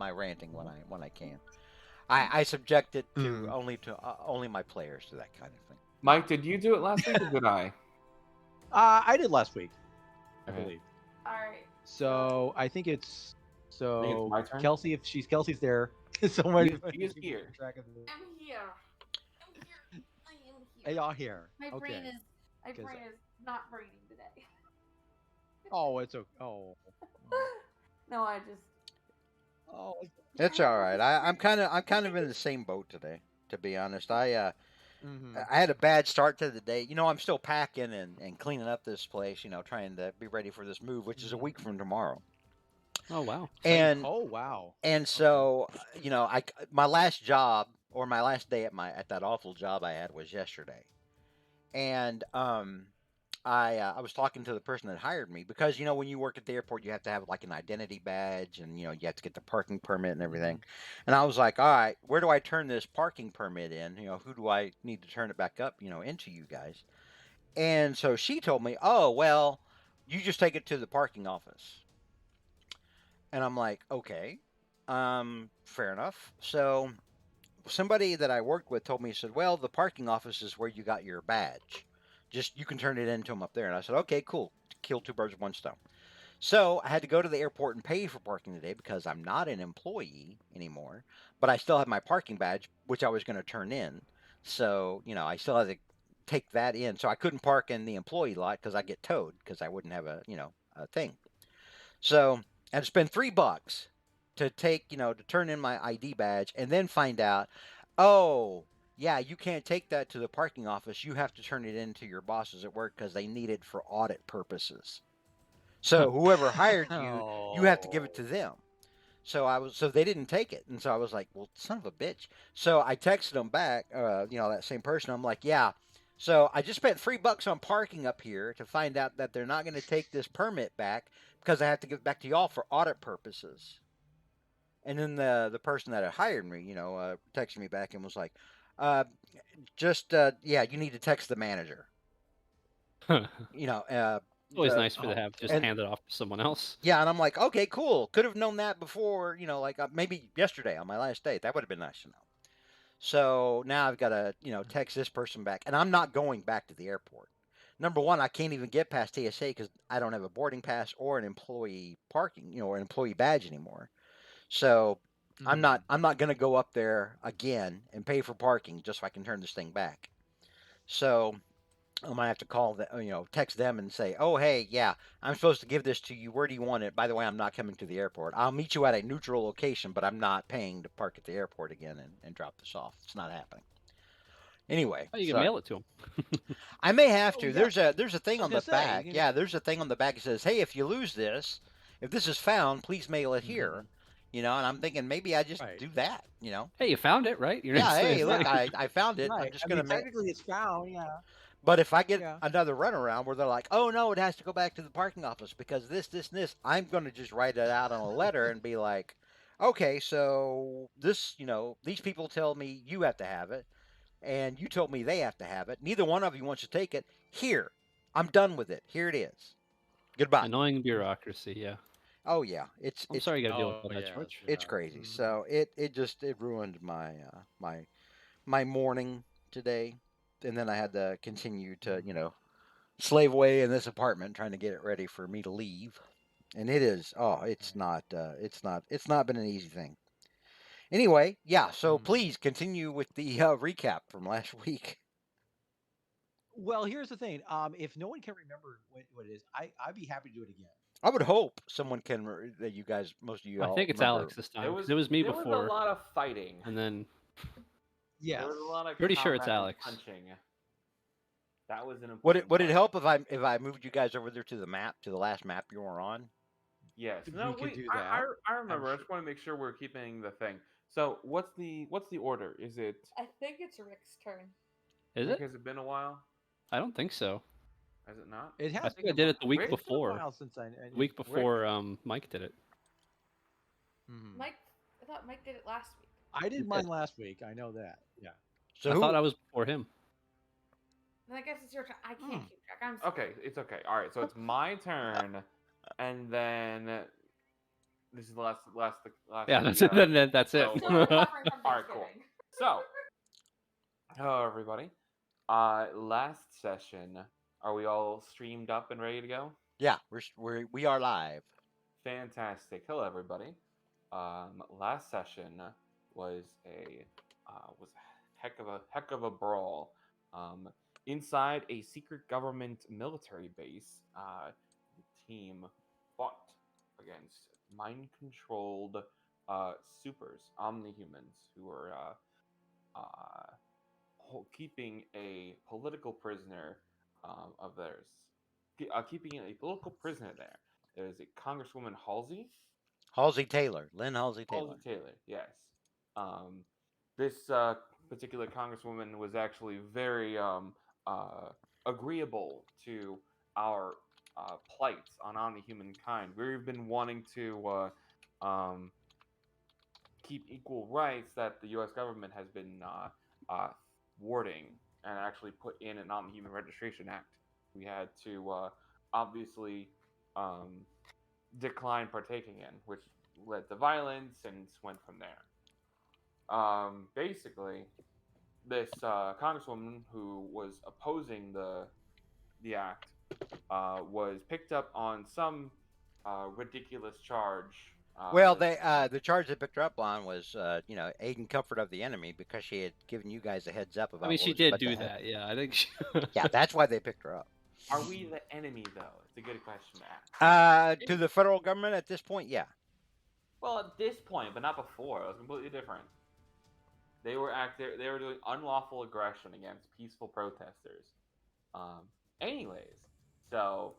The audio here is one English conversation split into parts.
my ranting when I can. I subject it to Mm. only my players to that kind of thing. Mike, did you do it last week or did I? I did last week, I Okay. believe. All right. So I think it's I think it's my turn. Kelsey. If Kelsey's there, someone He is here. keep track of this. I'm here. I'm here. I am here. Hey, y'all here. My Okay. brain is Cause- not braining today. Oh, it's okay. Oh. No, I just. Oh. It's all right. I'm kind of in the same boat today, to be honest. I had a bad start to the day. You know, I'm still packing and cleaning up this place. You know, trying to be ready for this move, which is a week from tomorrow. Oh wow. And Oh wow. and so you know, my last job or my last day at that awful job I had was yesterday, and I was talking to the person that hired me because you know when you work at the airport you have to have like an identity badge and you know you have to get the parking permit and everything. And I was like, all right, where do I turn this parking permit in? You know, who do I need to turn it back up? You know, into you guys. And so she told me, oh well, you just take it to the parking office. And I'm like, okay, fair enough. So somebody that I worked with told me, he said, well, the parking office is where you got your badge. Just you can turn it into them up there. And I said, okay, cool. Kill two birds with one stone. So I had to go to the airport and pay for parking today because I'm not an employee anymore, but I still have my parking badge, which I was going to turn in. So, you know, I still had to take that in. So I couldn't park in the employee lot because I get towed because I wouldn't have a, you know, a thing. So I had to spend $3 to take, you know, to turn in my ID badge and then find out, oh, yeah, you can't take that to the parking office. You have to turn it in to your bosses at work because they need it for audit purposes. So whoever hired you, you have to give it to them. So they didn't take it, and so I was like, well, son of a bitch. So I texted them back, you know, that same person. I'm like, yeah. So I just spent $3 on parking up here to find out that they're not going to take this permit back because I have to give it back to y'all for audit purposes. And then the person that had hired me, you know, texted me back and was like, yeah, you need to text the manager. You know, It's always nice for to have just and- hand it off to someone else. yeah, and I'm like, okay, cool. Could have known that before, you know, like maybe yesterday on my last day. That would have been nice to know. So now I've got to, you know, text this person back, and I'm not going back to the airport. Number one, I can't even get past TSA because I don't have a boarding pass or an employee parking, you know, or an employee badge anymore. So I'm not going to go up there again and pay for parking just so I can turn this thing back. So I might have to call the, you know, text them and say, oh, hey, yeah, I'm supposed to give this to you. Where do you want it? By the way, I'm not coming to the airport. I'll meet you at a neutral location, but I'm not paying to park at the airport again and drop this off. It's not happening. Anyway, Oh, you can mail it to them. I may have to. Oh, yeah. There's a thing on the back. Yeah, there's a thing on the back that says, hey, if you lose this, if this is found, please mail it here. You know, and I'm thinking maybe I just do that. You know. Hey, you found it, right? You're Yeah. Hey, look, I found it. Right. I'm just gonna technically it's found. Yeah. But if I get another runaround where they're like, oh, no, it has to go back to the parking office because this, and this, I'm going to just write it out on a letter and be like, okay, so this, you know, these people tell me you have to have it, and you told me they have to have it. Neither one of you wants to take it. Here, I'm done with it. Here it is. Goodbye. Annoying bureaucracy, yeah. Oh, yeah. I'm sorry you got to deal with all that, George. It's crazy. So it ruined my morning today. And then I had to continue to, you know, slave away in this apartment trying to get it ready for me to leave. And it is, it's not been an easy thing. Anyway, yeah, so please continue with the recap from last week. Well, here's the thing. If no one can remember what it is, I'd be happy to do it again. I would hope someone can, that you guys, most of you I think it's remember. Alex this time. It was me before. There was a lot of fighting. And then... Yeah. There was a lot of pretty sure it's Alex. Punching. That was an important Would it help if I moved you guys over there to the map, to the last map you were on? Yes. No, we could do that. I remember. I just want to make sure we're keeping the thing. So what's the order? Is it? I think it's Rick's turn. Is it? Has it been a while? I don't think so. Has it not? It has. I think I did it the week Rick? before. Since the week before Mike did it. Mike, I thought Mike did it last week. I did mine last week. I know that. Yeah. So I thought I was before him. Then I guess it's your turn. I can't keep track. I'm sorry. Okay, it's okay. All right, so it's my turn, and then This is the last. Yeah, of that's the, it. That's it. so So we're- we're recovering from All right, cool. Thanksgiving. So, hello everybody. Last session, are we all streamed up and ready to go? Yeah, we are live. Fantastic. Hello everybody. Last session was a heck of a brawl. Inside a secret government military base, the team fought against mind-controlled supers, omni-humans, who were keeping a political prisoner of theirs. Keeping a political prisoner there. There is a Congresswoman Halsey. Halsey Taylor, Lynn Halsey Taylor. Halsey Taylor, yes. This particular Congresswoman was actually very agreeable to our plight on omni-humankind. We've been wanting to keep equal rights that the U.S. government has been thwarting and actually put in an Omni-Human Registration Act. We had to obviously decline partaking in, which led to violence and went from there. Basically, this congresswoman who was opposing the act was picked up on some ridiculous charge. Well, with- the charge they picked her up on was aid and comfort of the enemy because she had given you guys a heads up about. I mean, what she was did about to do happen. that. Yeah, I think. Yeah, that's why they picked her up. Are we the enemy, though? It's a good question to ask. To the federal government at this point, yeah. Well, at this point, but not before. It was completely different. They were doing unlawful aggression against peaceful protesters. Anyways, so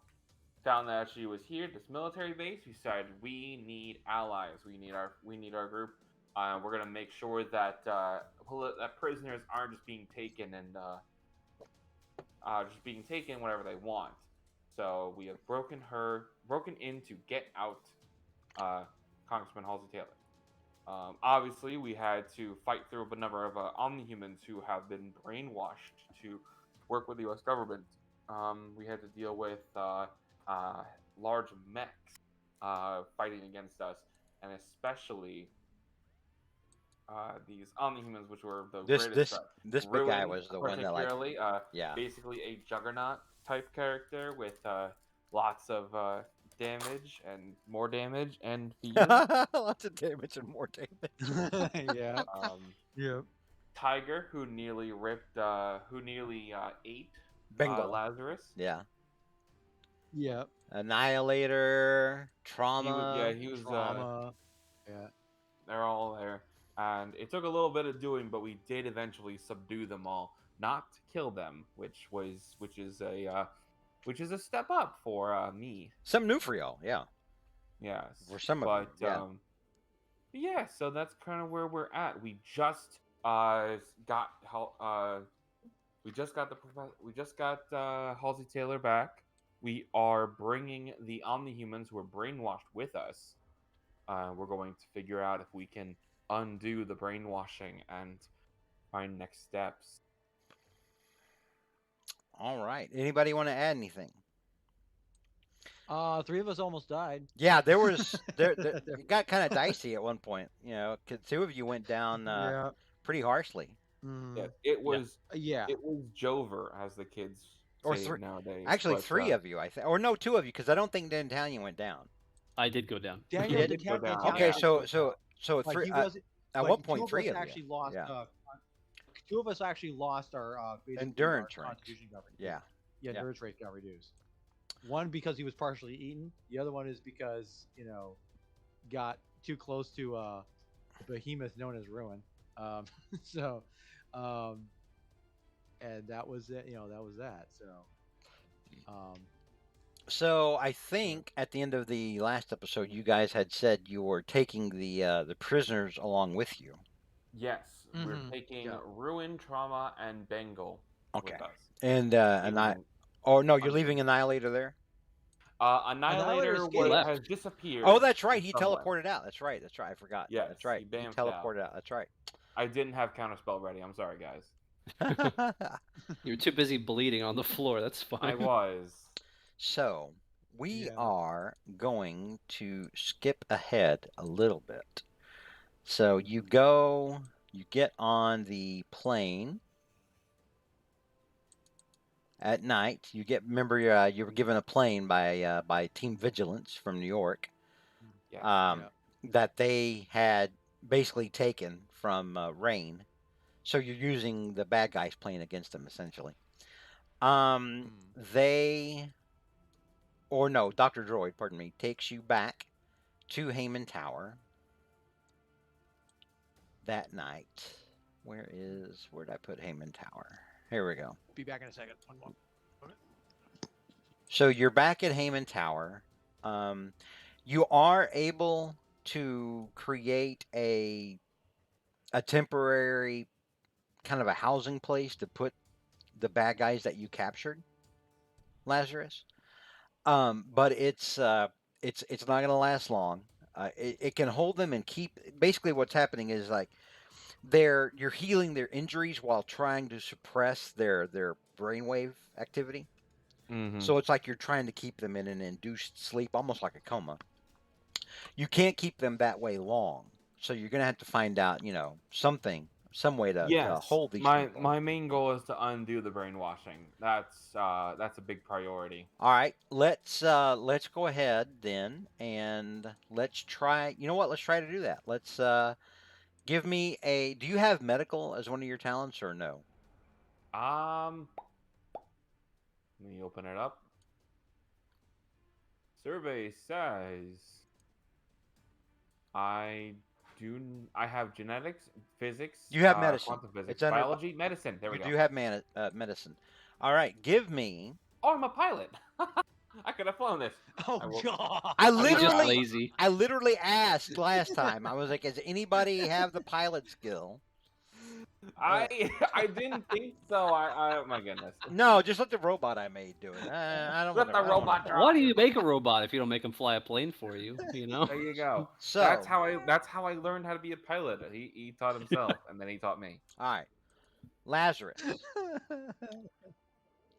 found that she was here at this military base. We decided we need allies. We need our group. We're gonna make sure that that prisoners aren't just being taken and just being taken whatever they want. So we have broken in to get out Congressman Halsey Taylor. Obviously, we had to fight through a number of omni-humans who have been brainwashed to work with the U.S. government. We had to deal with large mechs fighting against us, and especially these omni-humans, which were the greatest threat. This big guy Ruin, was the one that particularly, yeah. basically a juggernaut type character with lots of damage and more damage and feed. Lots of damage and more damage. Yeah. Yeah. Tiger, who nearly ate Bingo. Lazarus. Yeah. Yeah. Annihilator, Trauma. He was. Trauma. Yeah. They're all there, and it took a little bit of doing, but we did eventually subdue them all, not kill them, which is a step up for me. Something new for y'all, yeah. Yes. For some of you, yeah. Yeah, so that's kind of where we're at. We just got Halsey Taylor back. We are bringing the omni-humans who are brainwashed with us. We're going to figure out if we can undo the brainwashing and find next steps. All right. Anybody want to add anything? Three of us almost died. Yeah, there was it got kind of dicey at one point, because two of you went down pretty harshly. Yeah, it was Yeah. it was Jover, as the kids Or say three nowadays. Actually, but, three of you, I think, or no, two of you, because I don't think D'Antallion went down. I did go down. Daniel did did go down. Okay, Daniel so like, three. he wasn't- At like, one two point, of three us of actually you. lost. Yeah. Two of us actually lost our basically Endurance our ranks. constitution coverage. Yeah. Yeah, Yeah. endurance rate got reduced. One because he was partially eaten. The other one is because got too close to the behemoth known as Ruin. So, and that was it. That was that. So, So I think at the end of the last episode, you guys had said you were taking the prisoners along with you. Yes, we're Mhm. taking Yeah. Ruin, Trauma, and Bengal Okay. with us. And oh no, you're leaving Annihilator there. Annihilator escaped. has disappeared. Oh, that's right. He somewhere. teleported out. That's right. I forgot. Yes, That's right. he He bamfed out. teleported out. That's right. I didn't have counterspell ready. I'm sorry, guys. You were too busy bleeding on the floor. That's fine. I was. So, we Yeah. are going to skip ahead a little bit. So you Mhm. go, you get on the plane at night. Remember, you were given a plane by Team Vigilance from New York, Yes. um, Yeah. that they had basically taken from Rain. So you're using the bad guys plane against them essentially. Mm. They or no, Dr. Droid, pardon me, takes you back to Heyman Tower that night. Where did I put Heyman Tower? Here we go. Be back in a second. One more. Okay. So you're back at Heyman Tower. Um, you are able to create a temporary kind of a housing place to put the bad guys that you captured, Lazarus. But it's not going to last long. It can hold them and keep. Basically, what's happening is like you're healing their injuries while trying to suppress their brainwave activity. Mm-hmm. So it's like you're trying to keep them in an induced sleep, almost like a coma. You can't keep them that way long. So you're going to have to find out, some way to Yes. hold these My people. my main goal is to undo the brainwashing. That's a big priority. All right, let's go ahead then and let's try. You know what? Let's try to do that. Let's give me a. Do you have medical as one of your talents or no? Um, Let me open it up. Survey says I I have genetics, physics, You have medicine. quantum It's physics, under. biology, medicine. There we You go. do have medicine. All right, give me. Oh, I'm a pilot. I could have flown this. Oh I will. God. I I He's will. just literally, lazy. I literally asked last time. I was like, "Does anybody have the pilot skill?" Uh, I didn't think so. Oh my goodness. no, just let the robot I made do it. I don't want Let to. the I don't want robot to. Why do drive. you make a robot if you don't make him fly a plane for you? You know. There you go. So, That's how I learned how to be a pilot. He taught himself, and then he taught me. all right, Lazarus,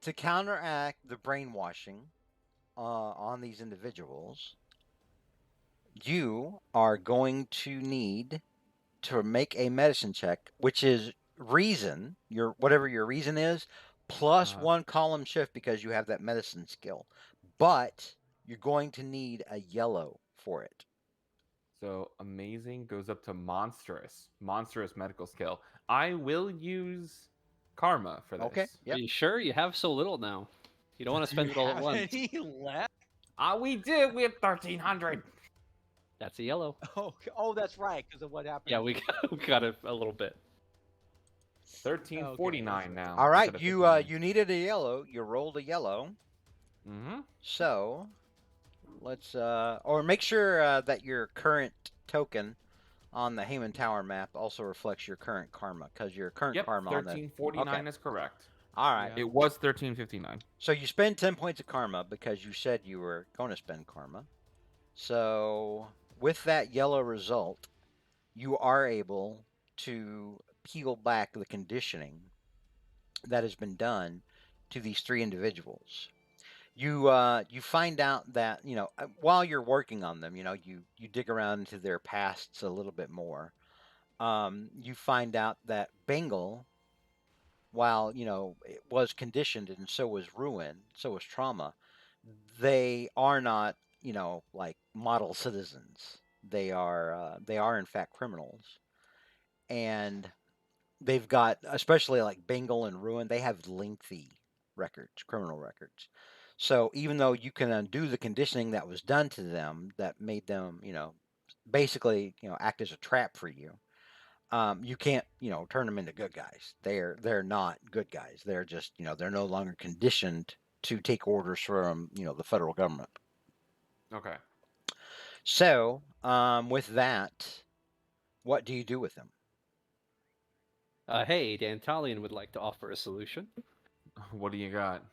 to counteract the brainwashing on these individuals, you are going to need to make a medicine check, which is reason, your whatever your reason is, plus Uh, one column shift because you have that medicine skill. But you're going to need a yellow for it. so amazing goes up to monstrous, monstrous medical skill. I will use karma for Okay. this. Are Yep. you sure? You have so little now. You don't want to Do you spend it all at have once. any left? We did. We had 1,300. That's a yellow. Oh, that's right, because of what happened. Yeah, we got it a little bit. 1,349 now. All right. instead of You 59. you needed a yellow. You rolled a yellow. Mm-hmm. So let's or make sure that your current token on the Heyman Tower map also reflects your current karma because your current Yep, karma on the. 1,349 Okay. is correct. All right. Yeah. It was 1,359. So you spend 10 points of karma because you said you were going to spend karma. So with that yellow result, you are able to peel back the conditioning that has been done to these three individuals. You find out that while you're working on them, you dig around into their pasts a little bit more. You find out that Bengal, while it was conditioned and so was ruin, so was trauma, they are not like model citizens. They are in fact criminals, and they've got, especially like Bengal and Ruin, they have lengthy records, criminal records. So even though you can undo the conditioning that was done to them that made them, basically, act as a trap for you, you can't, turn them into good guys. They're not good guys. They're just, they're no longer conditioned to take orders from, the federal government. Okay. So, with that, what do you do with them? Hey, Dantalian would like to offer a solution. What do you got?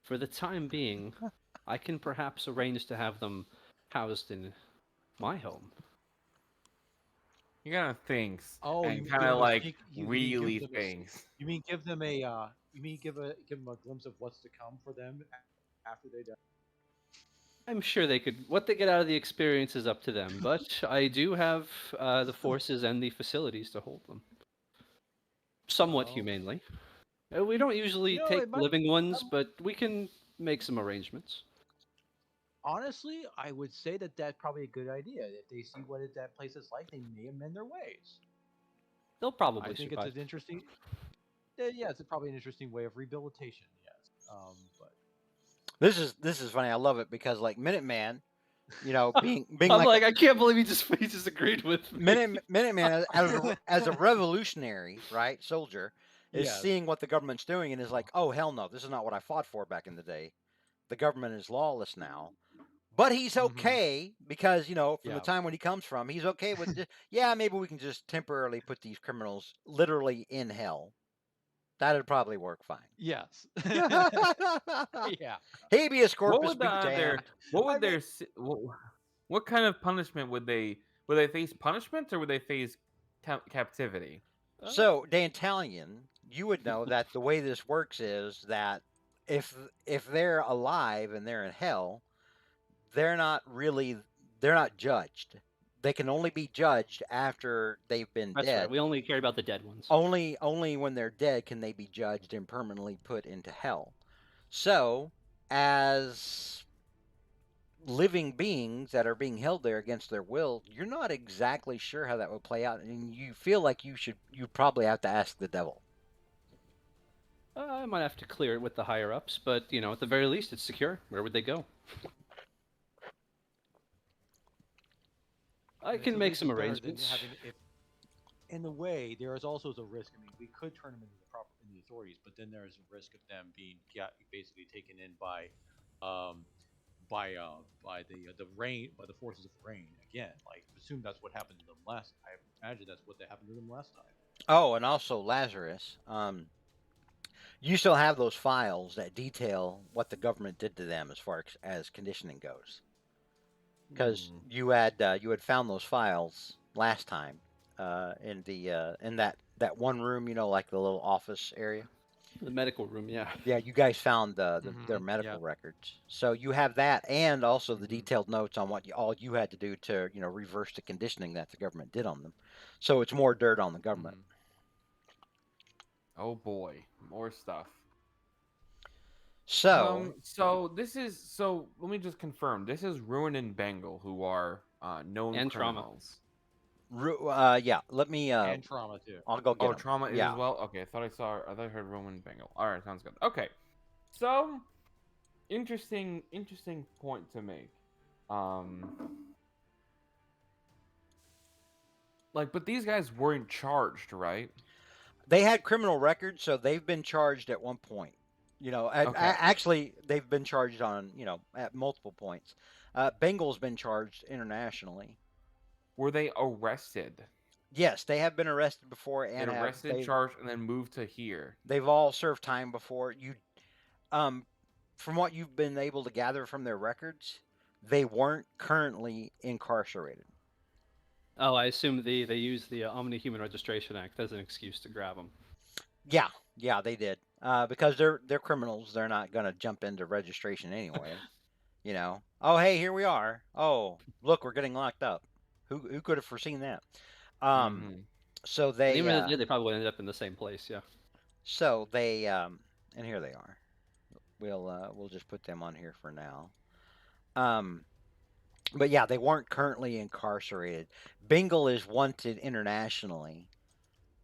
For the time being, I can perhaps arrange to have them housed in my home. You gotta think Oh, you and mean kind give of them a like sneak? You mean really give them things. You mean give them a? You mean give them a glimpse of what's to come for them after they die? I'm sure they could. What they get out of the experience is up to them. But I do have the forces and the facilities to hold them, somewhat Well, humanely. We don't usually take it might. living ones, Um, but we can make some arrangements. honestly, I would say that that's probably a good idea. If they see what that place is like, they may amend their ways. They'll I probably think it's survive. an interesting. Yeah, it's probably an interesting way of rehabilitation. Yes. But This is funny. I love it because like Minuteman, being I'm like like, I can't believe he just agreed with me. Minuteman as a revolutionary, right, soldier, is yes. seeing what the government's doing and is like, oh hell no, this is not what I fought for back in the day. The government is lawless now. But he's Mm-hmm. okay because, from the Yeah. time when he comes from, he's okay with just, yeah, maybe we can just temporarily put these criminals literally in hell. That'd probably work fine. Yes. yeah. Habeas What corpus would be their damned. what I would mean, their what kind of punishment would they face punishment or would they face captivity? Uh, So, Dantalion, you would know that the way this works is that if if they're alive and they're in hell, they're not really they're not judged. They can only be judged after they've been that's right. dead. We only care about the dead ones. Only when they're dead can they be judged and permanently put into hell. So, as living beings that are being held there against their will, you're not exactly sure how that would play out, and you feel like you probably have to ask the devil. I might have to clear it with the higher ups, but at the very least, it's secure. Where would they go? I it's can at make least some it's better than arrangements. having if. In a way, there is also a risk. I mean, we could turn them into the authorities, but then there is a risk of them being basically taken in um, by the rain by the forces of rain again. Like, assume that's what happened to them last. I imagine that's what happened to them last time. Oh, and also Lazarus. You still have those files that detail what the government did to them as far as conditioning goes, because Hmm. you had found those files last time in that one room, like the little office area. The medical room, yeah. Yeah, you guys found their Hmm. Yeah. medical records, so you have that, and also the Hmm. detailed notes on all you had to do to reverse the conditioning that the government did on them. So it's more dirt on the government. Hmm. Oh boy, more stuff. So So let me just confirm. This is Ruin and Bengal who are known And trauma. criminals. yeah, let me And trauma too. I'll go get Oh, them. trauma is as Yeah. well. Okay, I thought I heard Roman and Bengal. All right, sounds good. Okay, so interesting point to make. Um, but these guys weren't charged, right? They had criminal records, so they've been charged at one point. Okay. Actually, they've been charged on, at multiple points. Bengal's been charged internationally. Were they arrested? Yes, they have been arrested before They and have arrested, charged, and then moved to here. they've all served time before. Um, from what you've been able to gather from their records, they weren't currently incarcerated. Oh, I assume they use the Omni-Human Registration Act as an excuse to grab them. Yeah, yeah, they did. Because they're criminals. They're not gonna jump into registration anyway. Oh hey, here we are. Oh, look, we're getting locked up. Who could have foreseen that? Um, Mm-hmm. so And they even if they did, they probably would end up in the same place. Yeah. so they and here they are. We'll just put them on here for now. Um, but yeah, they weren't currently incarcerated. Bengal is wanted internationally,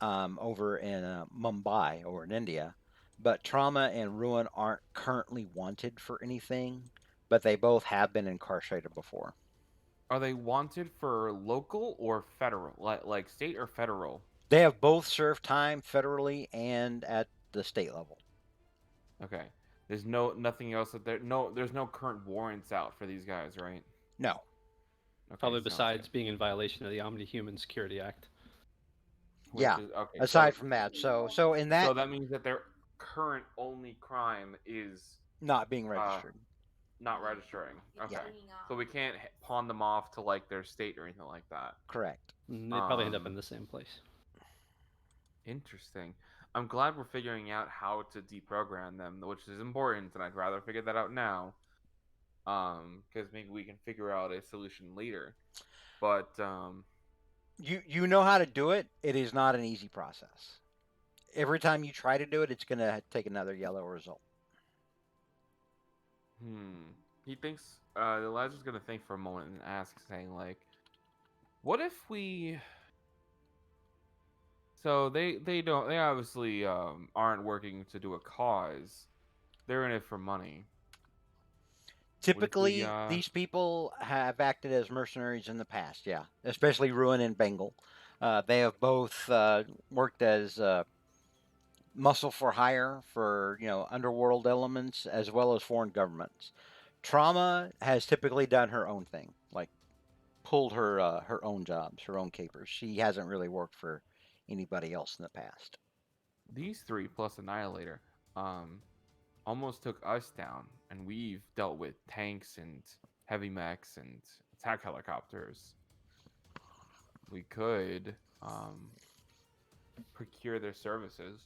over in Mumbai or in India, but Trauma and Ruin aren't currently wanted for anything, but they both have been incarcerated before. Are they wanted for local or federal, like state or federal? They have both served time federally and at the state level. Okay. There's nothing else that there's no current warrants out for these guys, right? No. Okay, Probably sounds besides good. being in violation of the Omni-Human Security Act. Which Yeah. is okay. Aside from that, so in So that, that means that their current only crime is not being uh registered. not registering. Okay. Yeah. So we can't pawn them off to like their state or anything like that. Correct. They probably end up Um, in the same place. Interesting. I'm glad we're figuring out how to deprogram them, which is important, and I'd rather figure that out now. because maybe we can figure out a solution later. But You know how to do it. It is not an easy process. Every time you try to do it, it's going to take another yellow result. he thinks Elijah's gonna think for a moment and ask, saying like, "What if we?" So they obviously aren't working to do a cause. They're in it for money. What if we Typically, these people have acted as mercenaries in the past, yeah, especially Ruin and Bengal. They have both worked as muscle for hire for underworld elements as well as foreign governments. Trauma has typically done her own thing, like pulled her own jobs, her own capers. She hasn't really worked for anybody else in the past. these three plus Annihilator um almost took us down, and we've dealt with tanks and heavy mechs and attack helicopters. We could procure their services,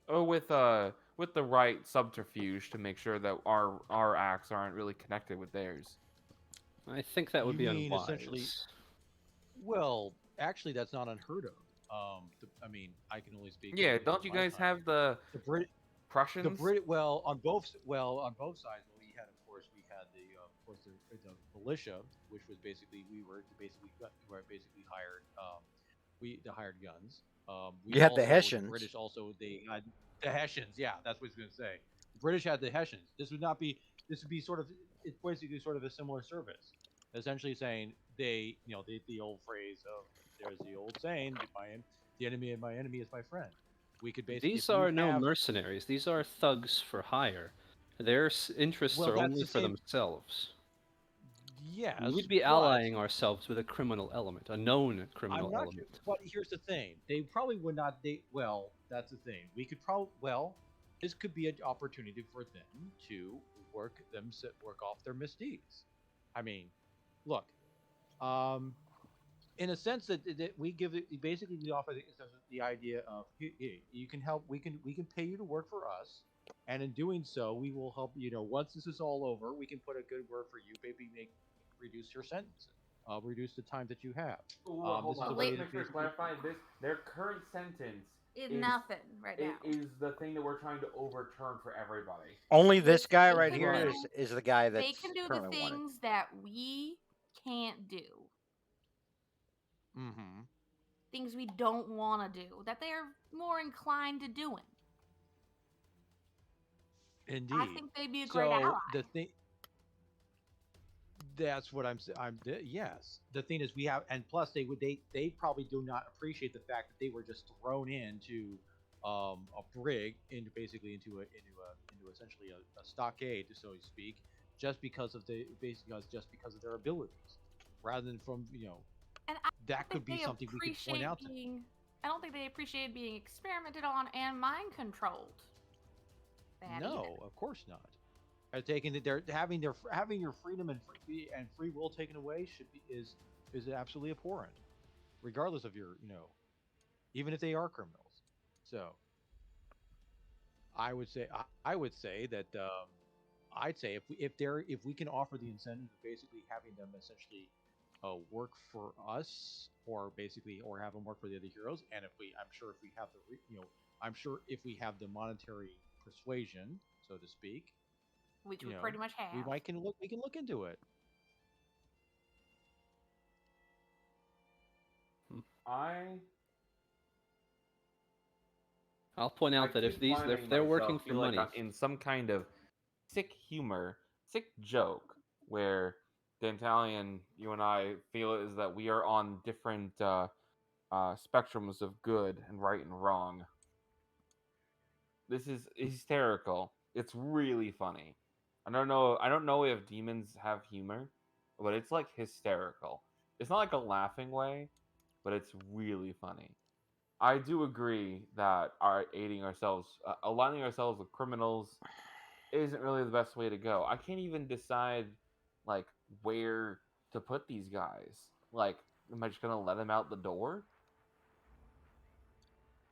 or with the right subterfuge to make sure that our acts aren't really connected with theirs. I think that would You be mean essentially? unwise. Well, actually, that's not unheard of. I mean, I can only speak Yeah, from don't you my guys time. have the The Brit, the Prussians? Brit. Well, on both sides. Well, we had, of course, we had of course, the militia, which was basically we were basically hired. The hired guns. We You had the also the Hessians. British also they had the Hessians. Yeah, that's what I was going to say. The British had the Hessians. This would not be. This would be sort of. It's basically sort of a similar service, essentially saying the old phrase of there's the old saying the enemy of my enemy is my friend. We could basically if These you are no have mercenaries. These are thugs for hire. Their interests well are that's only the for same. themselves. We Yes, would be but allying ourselves with a criminal element, a known I'm criminal not. element. But here's the thing: they probably would not. Well, that's the thing. We could probably. Well, this could be an opportunity for them to work off their misdeeds. I mean, look. Um, in a sense that we give it basically we offer the idea of hey, you can help. We can pay you to work for us, and in doing so, we will help. Once this is all over, we can put a good word for you. Maybe make reduce your sentence. Reduce the time that you have. Ooh, hold This is on. a Let's way Late to make sure to basically. clarify this. Their current sentence is nothing right now. the thing that we're trying to overturn for everybody. Only this Listen, guy they right can here Right. is do is the guy they that's can do the currently wanted. things that we can't do. Mm-hmm. Things we don't want to do that they are more inclined to doing. I Indeed. think they'd be a great So the ally. thing that's what yes. The thing is we have and plus they probably do not appreciate the fact that they were just thrown into a brig into essentially a stockade, so to speak, just because of their abilities, rather than from And I don't that think could be they something we could point appreciate out to them. being I don't think they appreciate being experimented on and mind controlled. That either. No, of course not. Taking that they're having your freedom and free will taken away should be is absolutely abhorrent, regardless of your even if they are criminals. So I would say that I'd say if we can offer the incentive of basically having them essentially work for us or have them work for the other heroes, and if we I'm sure if we have I'm sure if we have the monetary persuasion, so to speak, Which you we know pretty much have. we can look into it. Hmm. I I'll point I out that if keep these if finding they're myself working for feel like I'm money, in some kind of sick humor, sick joke where the Italian you and I feel is that we are on different spectrums of good and right and wrong. This is hysterical. It's really funny. I don't know if demons have humor, but it's like hysterical. It's not like a laughing way, but it's really funny. I do agree that our aiding ourselves, aligning ourselves with criminals, isn't really the best way to go. I can't even decide like where to put these guys. Like, am I just gonna let them out the door?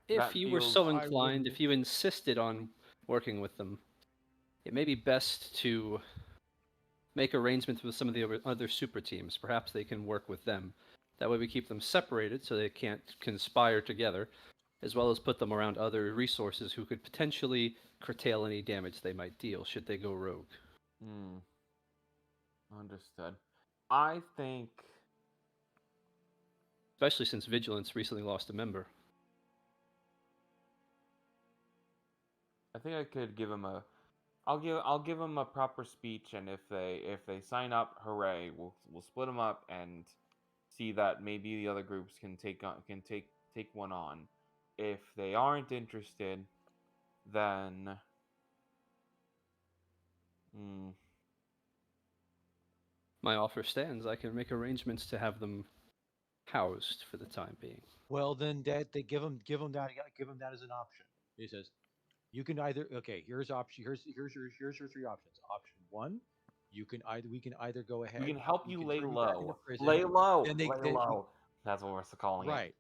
if That you were feels so I inclined, wouldn't. if you insisted on working with them, it may be best to make arrangements with some of the other super teams. Perhaps they can work with them. That way we keep them separated so they can't conspire together, as well as put them around other resources who could potentially curtail any damage they might deal should they go rogue. Hmm. Understood. I think Especially since Vigilance recently lost a member. I could give him a. I'll give them a proper speech, and if they sign up, hooray! We'll split them up and see that maybe the other groups can take one on. If they aren't interested, then hmm, My offer stands. I can make arrangements to have them housed for the time being. Well, then that they give him that as an option. He says, you can either here's option here's your three options. Option one, we can either go we ahead, can help we you can lay turn you back into low. prison. Lay low. Then Lay low. That's what we're calling it. right.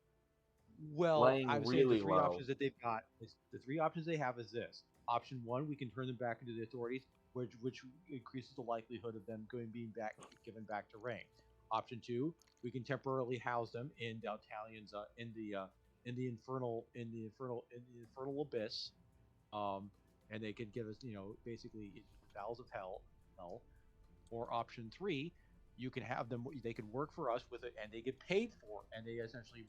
Well, I Laying would say the really three low. options that they've got is the three options they have is this. Option one, we can turn them back into the authorities, which increases the likelihood of them being given back to Rain. Option two, we can temporarily house them in Daltalian's in the infernal abyss, and they could give us basically into the bowels of hell. Or option three, you can have them. They can work for us with it, and they get paid for it, and they essentially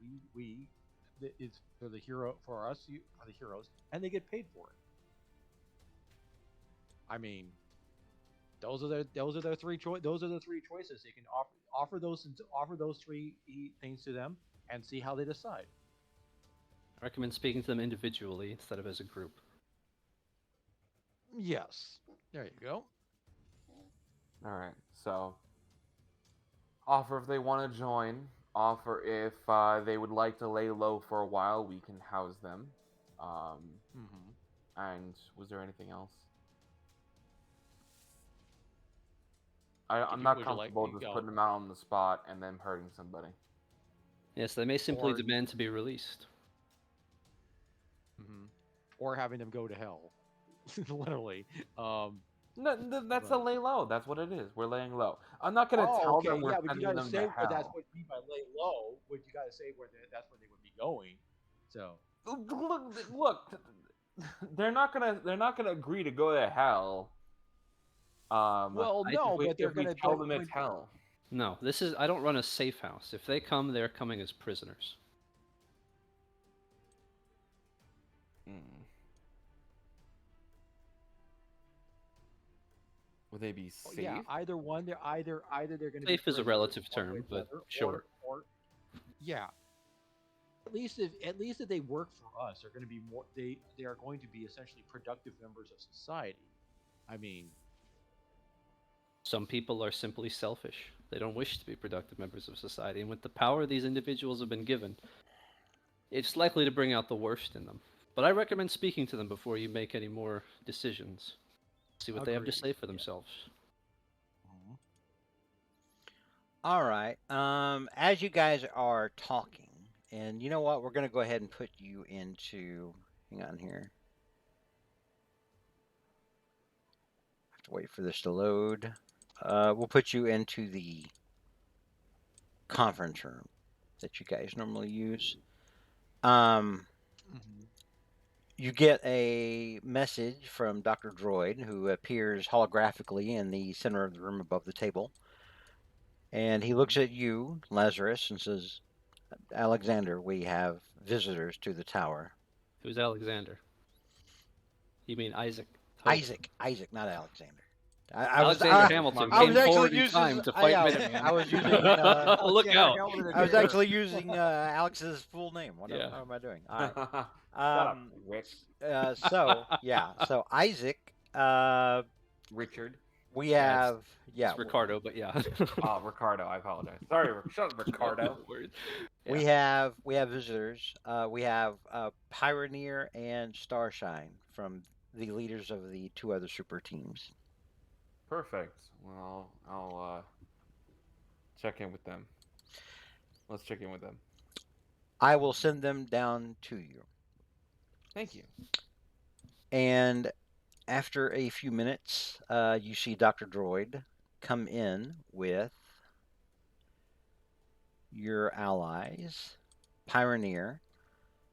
it's for the hero for us for the heroes, and they get paid for it. I mean, those are their those are the three choices. They can offer those three things to them and see how they decide. I recommend speaking to them individually instead of as a group. Yes, there you go. All right. So offer if they want to join. Offer if they would like to lay low for a while. We can house them. Um, Mm-hmm. and was there anything else? If I'm you not would you like comfortable just putting them out on the spot and then hurting somebody. Yes, they may simply or demand to be released. mhm. Or having them go to hell, literally. No, that's a But lay low. That's what it is. We're laying low. I'm not gonna oh, tell okay, them we're yeah, but you sending got to them to say, but that's hell. what you mean by lay low. What you got to say that's where they would be going. So Look, they're not gonna agree to go to hell. well, no, but they're If we gonna tell them it's hell. No, I don't run a safe house. If they come, they're coming as prisoners. Mm. Would they be oh, safe? yeah, either one. They're either they're going to be Safe is a prisoners relative one way term, or the but other, sure. or yeah. At least if they work for us, they're going to be more. They are going to be essentially productive members of society. I mean, Some people are simply selfish. They don't wish to be productive members of society, and with the power these individuals have been given, it's likely to bring out the worst in them. But I recommend speaking to them before you make any more decisions. See what they have to agreed. say for Yeah. themselves. Mhm. All right. As you guys are talking, and you know what, we're gonna go ahead and put you into. Hang on here. Have to wait for this to load. We'll put you into the conference room that you guys normally use. Um, Mhm. you get a message from Dr. Droid, who appears holographically in the center of the room above the table. And he looks Mhm. at you, Lazarus, and says, Alexander, we have visitors to the tower. Who's Alexander? You mean Isaac? Hope. Isaac, not Alexander. I was Alexander My Hamilton I was came man. actually forward in using time to fight yeah, Minuteman. I was using Look Alexander out! Hamilton I was again. actually using Alex's full name. Yeah. What am I doing? All right. Shut up, Rick. So Isaac, Richard. we Yeah, have it's Ricardo, but yeah. Ricardo. I apologize. Sorry, shut up, Ricardo. No worries. we Yeah. have visitors. We have Pioneer and Starshine from the leaders of the two other super teams. Perfect. Well, I'll check in with them. Let's check in with them. I will send them down to you. Thank you. And after a few minutes, you see Dr. Droid come in with your allies, Pioneer,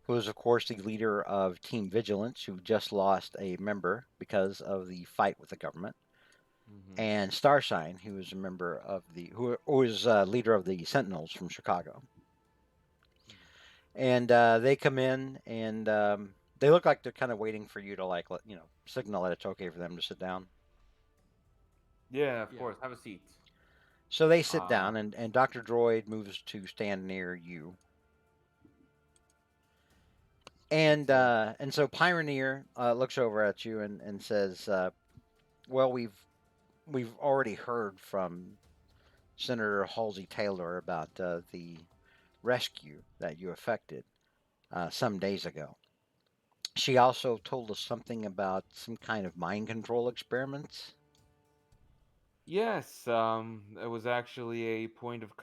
who is, of course, the leader of Team Vigilance, who just lost a member because of the fight with the government, Mm-hmm. and Starshine, who is a member of who is leader of the Sentinels from Chicago. And they come in, and they look like they're kind of waiting for you to signal that it's okay for them to sit down. Yeah, of Yeah. course. Have a seat. So they sit Uh, down, and Dr. Droid moves to stand near you. And so Pioneer looks over at you and says, "Well, we've already heard from Senator Halsey Taylor about the rescue that you effected some days ago. She also told us something about some kind of mind control experiments." yes, it was actually a point of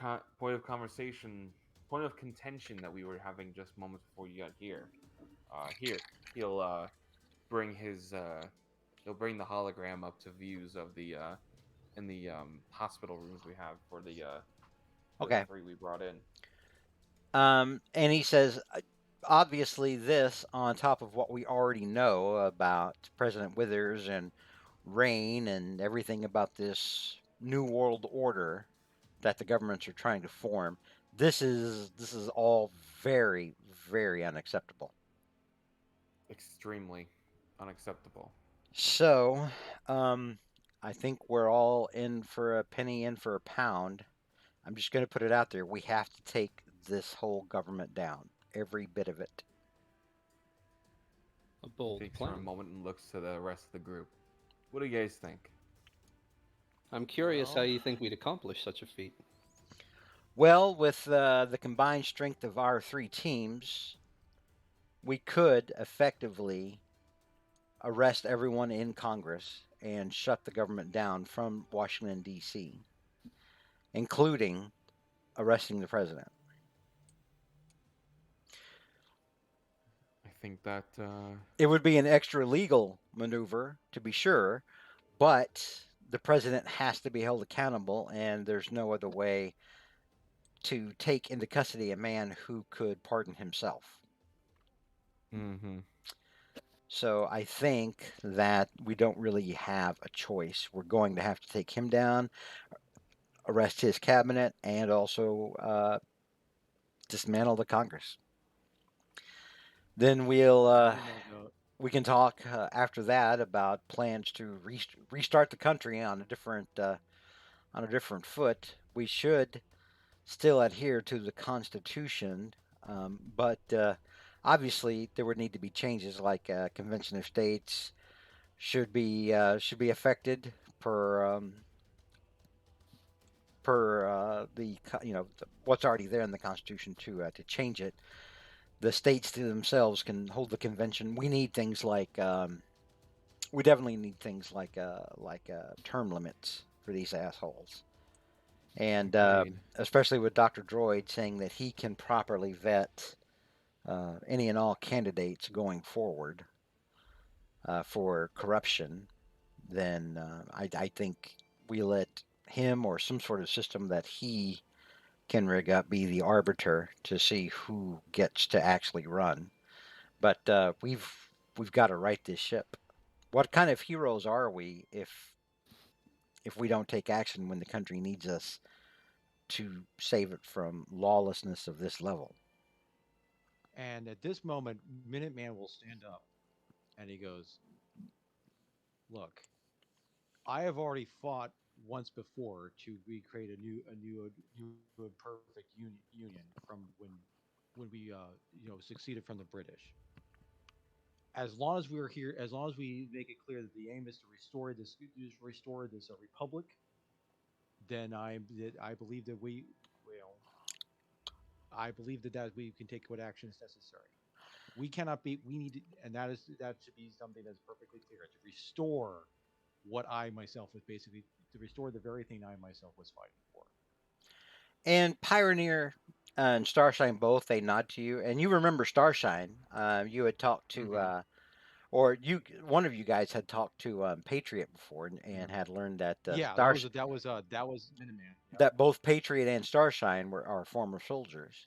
conversation, point of contention that we were having just moments before you got here. Here he'll bring his he'll bring the hologram up to views of the in the hospital rooms we have for the Okay. three we brought in. And he says, obviously, this on top of what we already know about President Withers and Rain and everything about this new world order that the governments are trying to form. This is all very, very unacceptable. Extremely unacceptable. So, um, I think we're all in for a penny, in for a pound. I'm just going to put it out there. We have to take this whole government down, every bit of it. A He bold thinks for a plan. moment and looks to the rest of the group. What do you guys think? I'm curious how Well, you think we'd accomplish such a feat. Well, with the combined strength of our three teams, we could effectively arrest everyone in Congress and shut the government down from Washington, D.C., including arresting the president. I think that It would be an extra legal maneuver, to be sure, but the president has to be held accountable, and there's no other way to take into custody a man who could pardon himself. mm-hmm. So I think that we don't really have a choice. We're going to have to take him down, arrest his cabinet, and also dismantle the Congress. Then you know the we can talk after that about plans to restart the country on a different foot. We should still adhere to the Constitution, but obviously there would need to be changes, like Convention of States should be affected per the what's already there in the Constitution to change it. The states to themselves can hold the convention. We definitely need things like term limits for these assholes, and Agreed. especially with Dr. Droid saying that he can properly vet any and all candidates going forward for corruption. Then I think we let him or some sort of system that he can rig up be the arbiter to see who gets to actually run. But we've got to right this ship. What kind of heroes are we if we don't take action when the country needs us to save it from lawlessness of this level? and at this moment, Minuteman will stand up and he goes, "Look, I have already fought once before to recreate a new perfect union from when we succeeded from the British. As long as we are here, as long as we make it clear that the aim is to restore this republic, then I believe that well, I believe that we can take what action is necessary. We cannot be. We need, and that should be something that's perfectly clear to restore what I myself was basically to restore the very thing I myself was fighting for." And Pioneer and Starshine both, they nod to you, and you remember Starshine. You had talked to Mm-hmm. or you, one of you guys had talked to Patriot before and Mhm. had learned that Yeah, Star that was Minuteman. Yep. that both Patriot and Starshine were are former soldiers.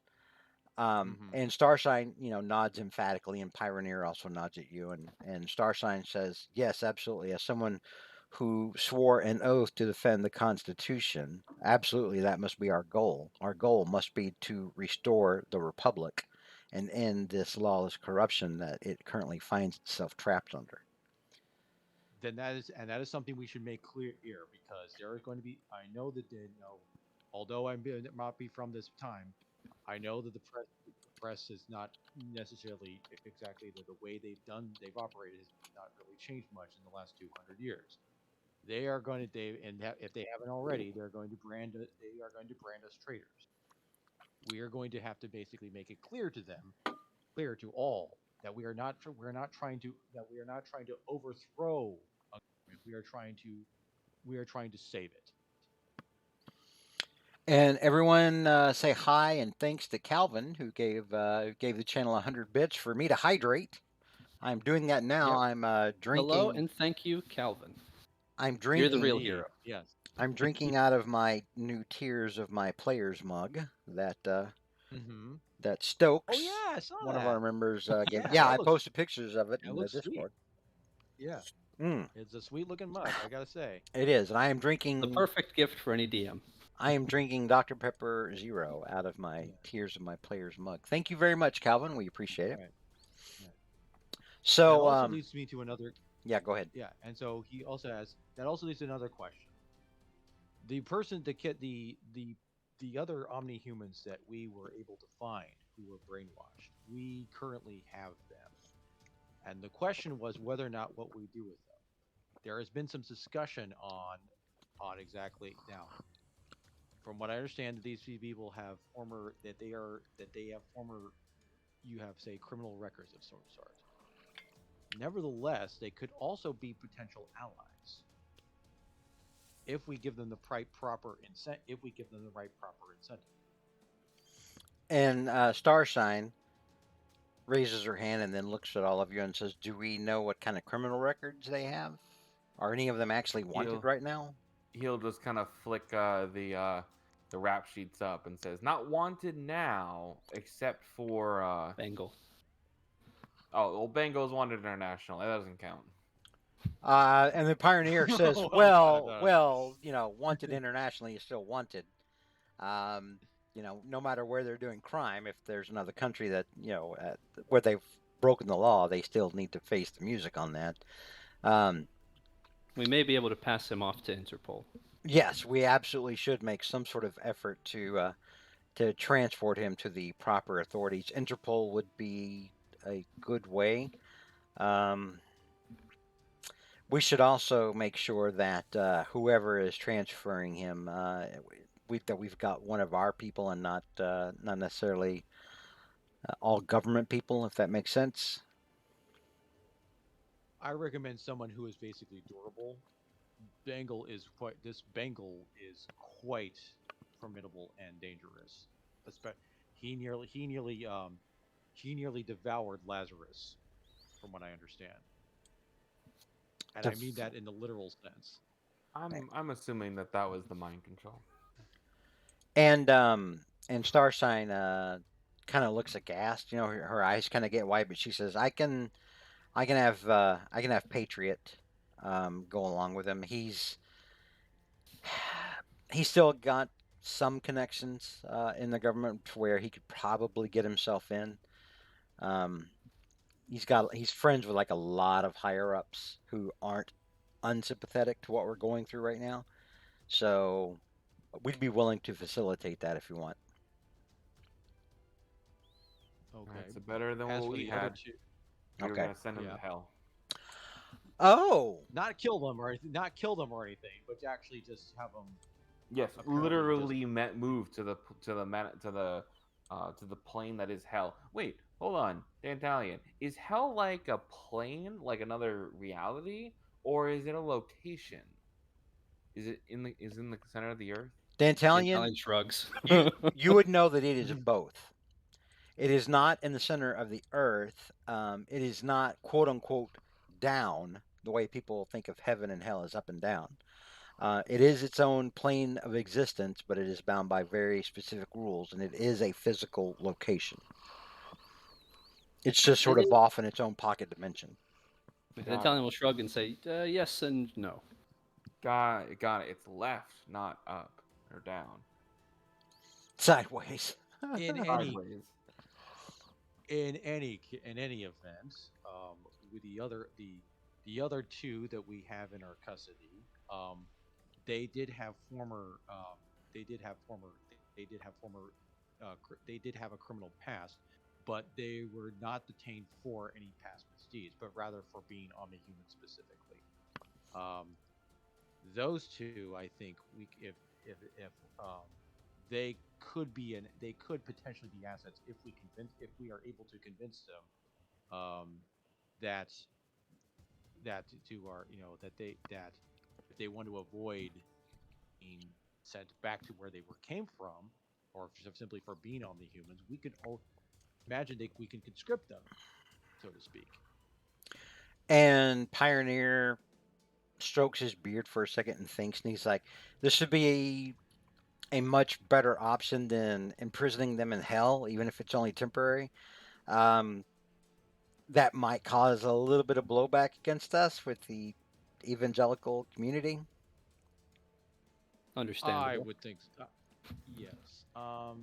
Hmm. And Starshine, nods emphatically, and Pioneer also nods at you, and Starshine says, "Yes, absolutely. As someone who swore an oath to defend the Constitution, absolutely, that must be our goal. Our goal must be to restore the Republic and end this lawless corruption that it currently finds itself trapped under." Then that is something we should make clear here, because there is going to be. I know that although not be from this time, I know that the press is not necessarily exactly the way they've operated has not really changed much in the last 200 years. They are going to if they haven't already, they are going to brand us traitors. We are going to have to basically make it clear to them, clear to all, that we are not trying to overthrow a government. We are trying to save it. And everyone say hi and thanks to Calvin who gave the channel 100 bits for me to hydrate. I'm doing that now. Yep. I'm Hello drinking. and thank you, Calvin. I'm You're the drinking. real Indeed. hero. Yes. I'm drinking out of my new Tears of My Players mug Mm-hmm. that Oh Stokes, yeah, I saw one of our that. members, gave. Yeah, Yeah, I posted pictures of it that in the looks sweet. Discord. Yeah, Mm, it's a sweet looking mug, I gotta say. it is, and The perfect gift for any DM. I am drinking Dr Pepper Zero out of my Yeah. Tears of My Players mug. Thank you very much, Calvin. We appreciate it. Right. Right. That So, also leads me to another. yeah, go ahead. Yeah, and so he also has. That also leads to another question. The person, the kid, the other omni humans that we were able to find who were brainwashed, we currently have them, and the question was whether or not what we do with them. There has been some discussion on exactly now. From what I understand, that these people have former that they have former, you have, say, criminal records of some sort. Nevertheless, they could also be potential allies if we give them the right proper incentive. And Starshine raises her hand and then looks at all of you and says, "Do we know what kind of criminal records they have? Are any of them actually wanted He'll right now?" he'll just kind of flick the rap sheets up and says, "Not wanted now, except for Bengal. oh, well, Bengal's wanted international. That doesn't count." And the pioneer says, Well, that "Well, does. well, wanted internationally is still wanted. Um, no matter where they're doing crime, if there's another country that where they've broken the law, they still need to face the music on that." Um, We may be able to pass him off to Interpol. yes, we absolutely should make some sort of effort to transport him to the proper authorities. Interpol would be a good way. Um, we should also make sure that whoever is transferring him, that we've got one of our people and not necessarily all government people, if that makes sense. I recommend someone who is basically durable. This Bengal is quite formidable and dangerous. He nearly he nearly he nearly devoured Lazarus, from what I understand, and I mean Def- that in the literal sense. I'm assuming that was the mind control. and Starshine kind of looks aghast. Her eyes kind of get wide, but she says, I can have Patriot go along with him. He's still got some connections in the government to where he could probably get himself in. Um, he's friends with like a lot of higher ups who aren't unsympathetic to what we're going through right now. So we'd be willing to facilitate that if you want. Okay. That's better than As what for we the other had. two, We were Okay. gonna send him yeah, to hell. Oh, not kill them or anything, but to actually just have them Yes, apparently literally move to the plane that is hell. Wait, hold on, Dantalion. Is hell like a plane, like another reality, or is it a location? Is in the center of the earth? Dantalion, Italian shrugs. you would know that it is both. It is not in the center of the earth. It is not quote unquote down the way people think of heaven and hell as up and down. It is its own plane of existence, but it is bound by very specific rules, and it is a physical location. It's just sort of off in its own pocket dimension. The Got Italian it. will shrug and say, yes and no. Got it. Got it. It's left, not up or down. Sideways. In any Sideways. in any event, with the other two that we have in our custody, they did have former they did have former they did have former they did have a criminal past, but they were not detained for any past misdeeds, but rather for being omni-human specifically. Um, those two, I think, if they they could potentially be assets if we are able to convince them that to our that if they want to avoid being sent back to where they were came from, or simply for being on the humans, we could imagine we can conscript them, so to speak. And Pioneer strokes his beard for a second and thinks, and he's like, "This should be a much better option than imprisoning them in hell, even if it's only temporary." Um, that might cause a little bit of blowback against us with the evangelical community. I Understandable. would think, yes. I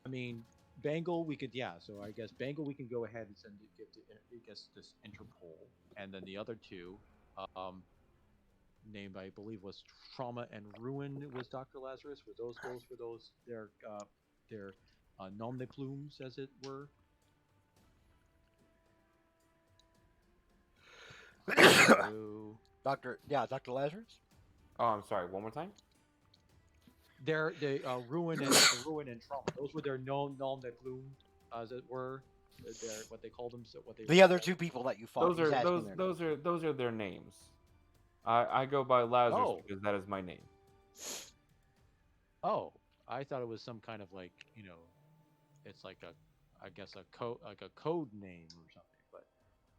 mean, Bengal, we could, yeah. So I guess Bengal, we can go ahead and send it, give to, I guess, this Interpol, and then the other two, um, named I believe was Trauma and Ruin was Dr. Lazarus. Were those their nom de plumes, as it were? Hello. Dr. Lazarus. Oh, I'm sorry. One more time. The Ruin and Trauma. Those were their nom de plume, as it were. Their what they called them. So what they were The other called. two people that you fought. Those He's are asking their names. those are their names. I go by Lazarus Oh, because that is my name. oh, I thought it was some kind of it's like I guess a code name or something. But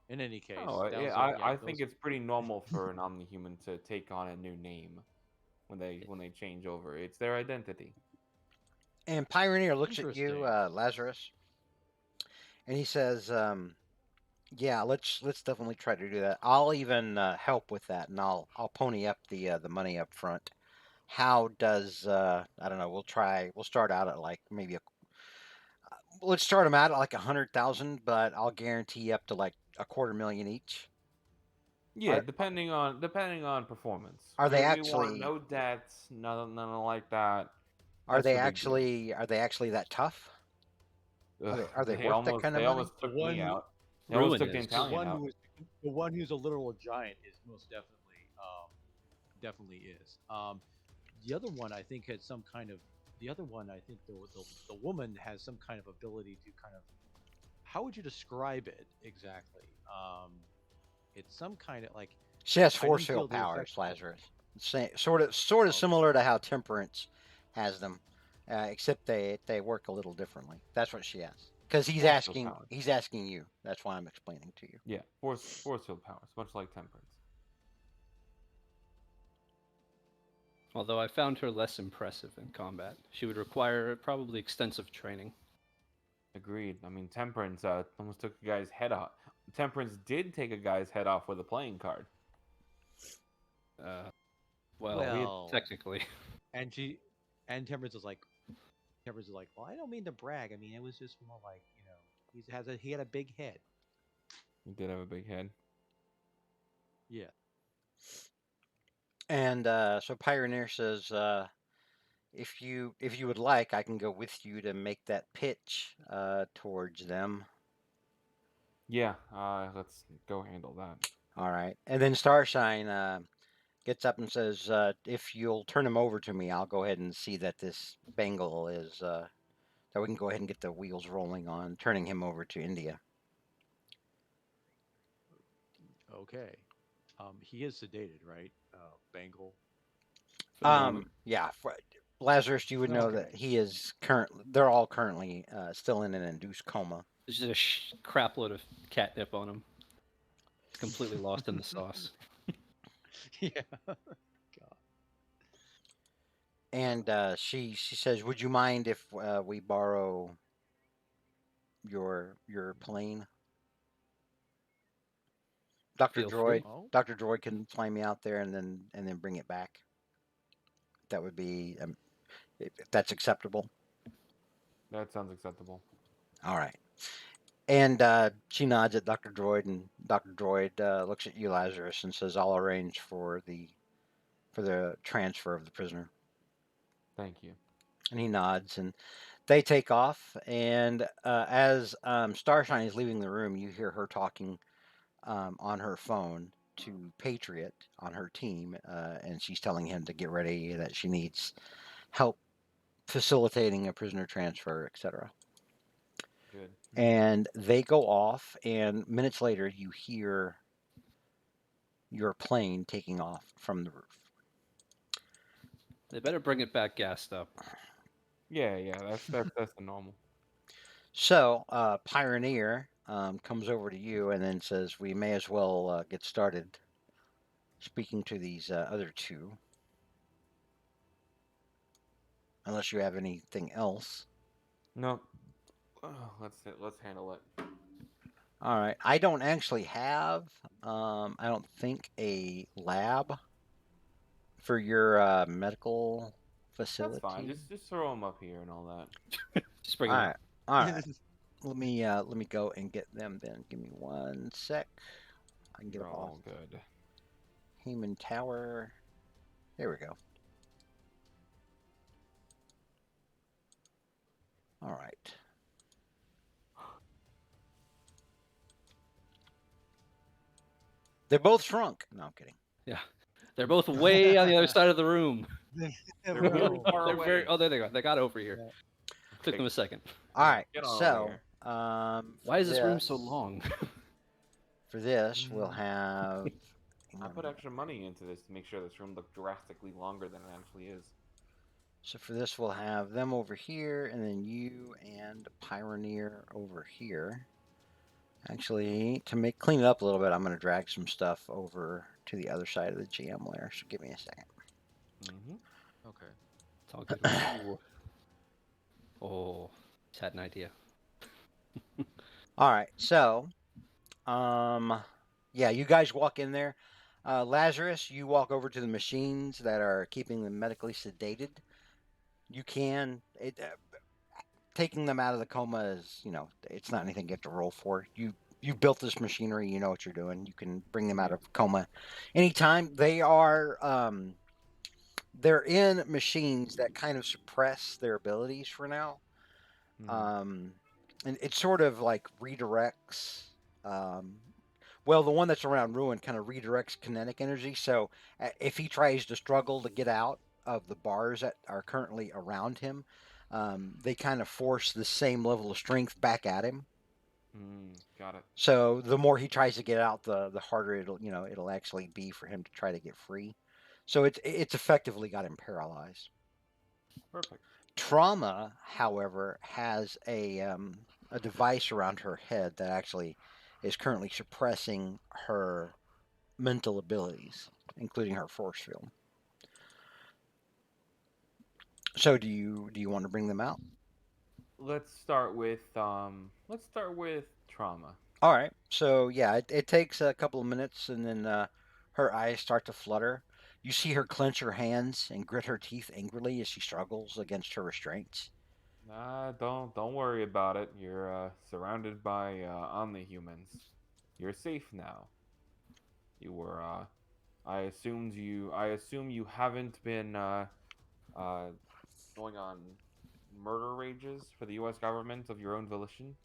in any case, Oh, that yeah, was I think those. it's pretty normal for an omni-human to take on a new name when they change over. It's their identity. And Pioneer looks at you, Interesting. Lazarus, and he says, "Yeah, let's definitely try to do that. I'll even help with that, and I'll pony up the money up front. How does I don't know? We'll start out at like maybe let's start them out at like 100,000, but I'll guarantee up to like a quarter million each. Yeah, Are depending on performance. are they We want actually no debts, nothing like that. are That's they the big deal. actually that tough? Ugh, Are they worth that kind of they money? almost The took me one out. They almost Ruin took the is. the Italian one out. who is the one who's a literal giant is most definitely is. The other one I think had some kind of the other one I think the woman has some kind of ability to kind of how would you describe it exactly? It's some kind of like She has I force didn't field feel the effect. powers, Lazarus. Sort of Okay, similar to how Temperance has them, except they work a little differently. That's what she has. Because Force field powers. he's asking you. That's why I'm explaining to you. Yeah, force field powers, much like temperance. Although I found her less impressive in combat. She would require probably extensive training. Agreed. I mean, temperance almost took a guy's head off. Temperance did take a guy's head off with a playing card. Uh, well, well, technically. and Temperance is like, well, I don't mean to brag. I mean, it was just more like he had a big head. He did have a big head. Yeah. And so Pioneer says, if you would like, I can go with you to make that pitch towards them. Yeah, let's go handle that. All right. And then Starshine gets up and says, if you'll turn him over to me, I'll go ahead and see that this Bengal is that we can go ahead and get the wheels rolling on turning him over to India. Okay. He is sedated, right? Bengal. For the moment. Yeah, Lazarus, you would know that Okay. he is currently. They're all currently still in an induced coma. There's just a crap load of catnip on him. Completely lost in the sauce. Yeah. God. And she says, "Would you mind if we borrow your plane, Doctor Feel free. Droid? Oh. Doctor Droid can fly me out there and then bring it back. That would be if that's acceptable. That sounds acceptable. All right." And she nods at Doctor Droid, and Doctor Droid looks at you, Lazarus, and says, "I'll arrange for the transfer of the prisoner." Thank you. And he nods, and they take off. And as Starshine is leaving the room, you hear her talking on her phone to Patriot on her team, and she's telling him to get ready, that she needs help facilitating a prisoner transfer, etc. Good. And they go off, and minutes later, you hear your plane taking off from the roof. They better bring it back gassed up. Yeah, yeah. That's the normal. So, Pioneer comes over to you and then says, "We may as well get started speaking to these other two, unless you have anything else." No. Let's handle it. All right. I don't actually have, I don't think, a lab for your medical That's fine. facility. Just throw them up here and all that. Just bring All them up. right. All right. Let me go and get them then. Give me one sec. I can get You're them off all good. Heyman Tower. There we go. All right. They're both shrunk. No, I'm kidding. Yeah. They're both way on the other side of the room. They're really Bro. far They're away. very. Oh, there they go. They got over here. Yeah. Took them a second. All right. Get on over So, here. for Why is this room so long? we'll have. I put extra money into this to make sure this room looked drastically longer than it actually is. So for this, we'll have them over here, and then you and Pioneer over here. Actually, to clean it up a little bit, I'm going to drag some stuff over to the other side of the GM layer. So give me a second. Mm-hmm. Okay. It's all good. Ooh. Oh, just had an idea. All right. So, yeah, you guys walk in there. Lazarus, you walk over to the machines that are keeping them medically sedated. You can taking them out of the coma is, it's not anything you have to roll for. You built this machinery, you know what you're doing. You can bring them out Yep. of coma anytime. They're in machines that kind of suppress their abilities for now. Um, and it sort of like redirects. Um, well, the one that's around Ruin kind of redirects kinetic energy. So if he tries to struggle to get out of the bars that are currently around him, they kind of force the same level of strength back at him. Got it. So the more he tries to get out, the harder it'll actually be for him to try to get free. So it's effectively got him paralyzed. Perfect. Trauma, however, has a device around her head that actually is currently suppressing her mental abilities, including her force field. So do you want to bring them out? Let's start with trauma. All right. So yeah, it takes a couple of minutes, and then her eyes start to flutter. You see her clench her hands and grit her teeth angrily as she struggles against her restraints. Don't worry about it. You're surrounded by omni-humans. You're safe now. You were I assume you haven't been uh going on murder rages for the US government of your own volition.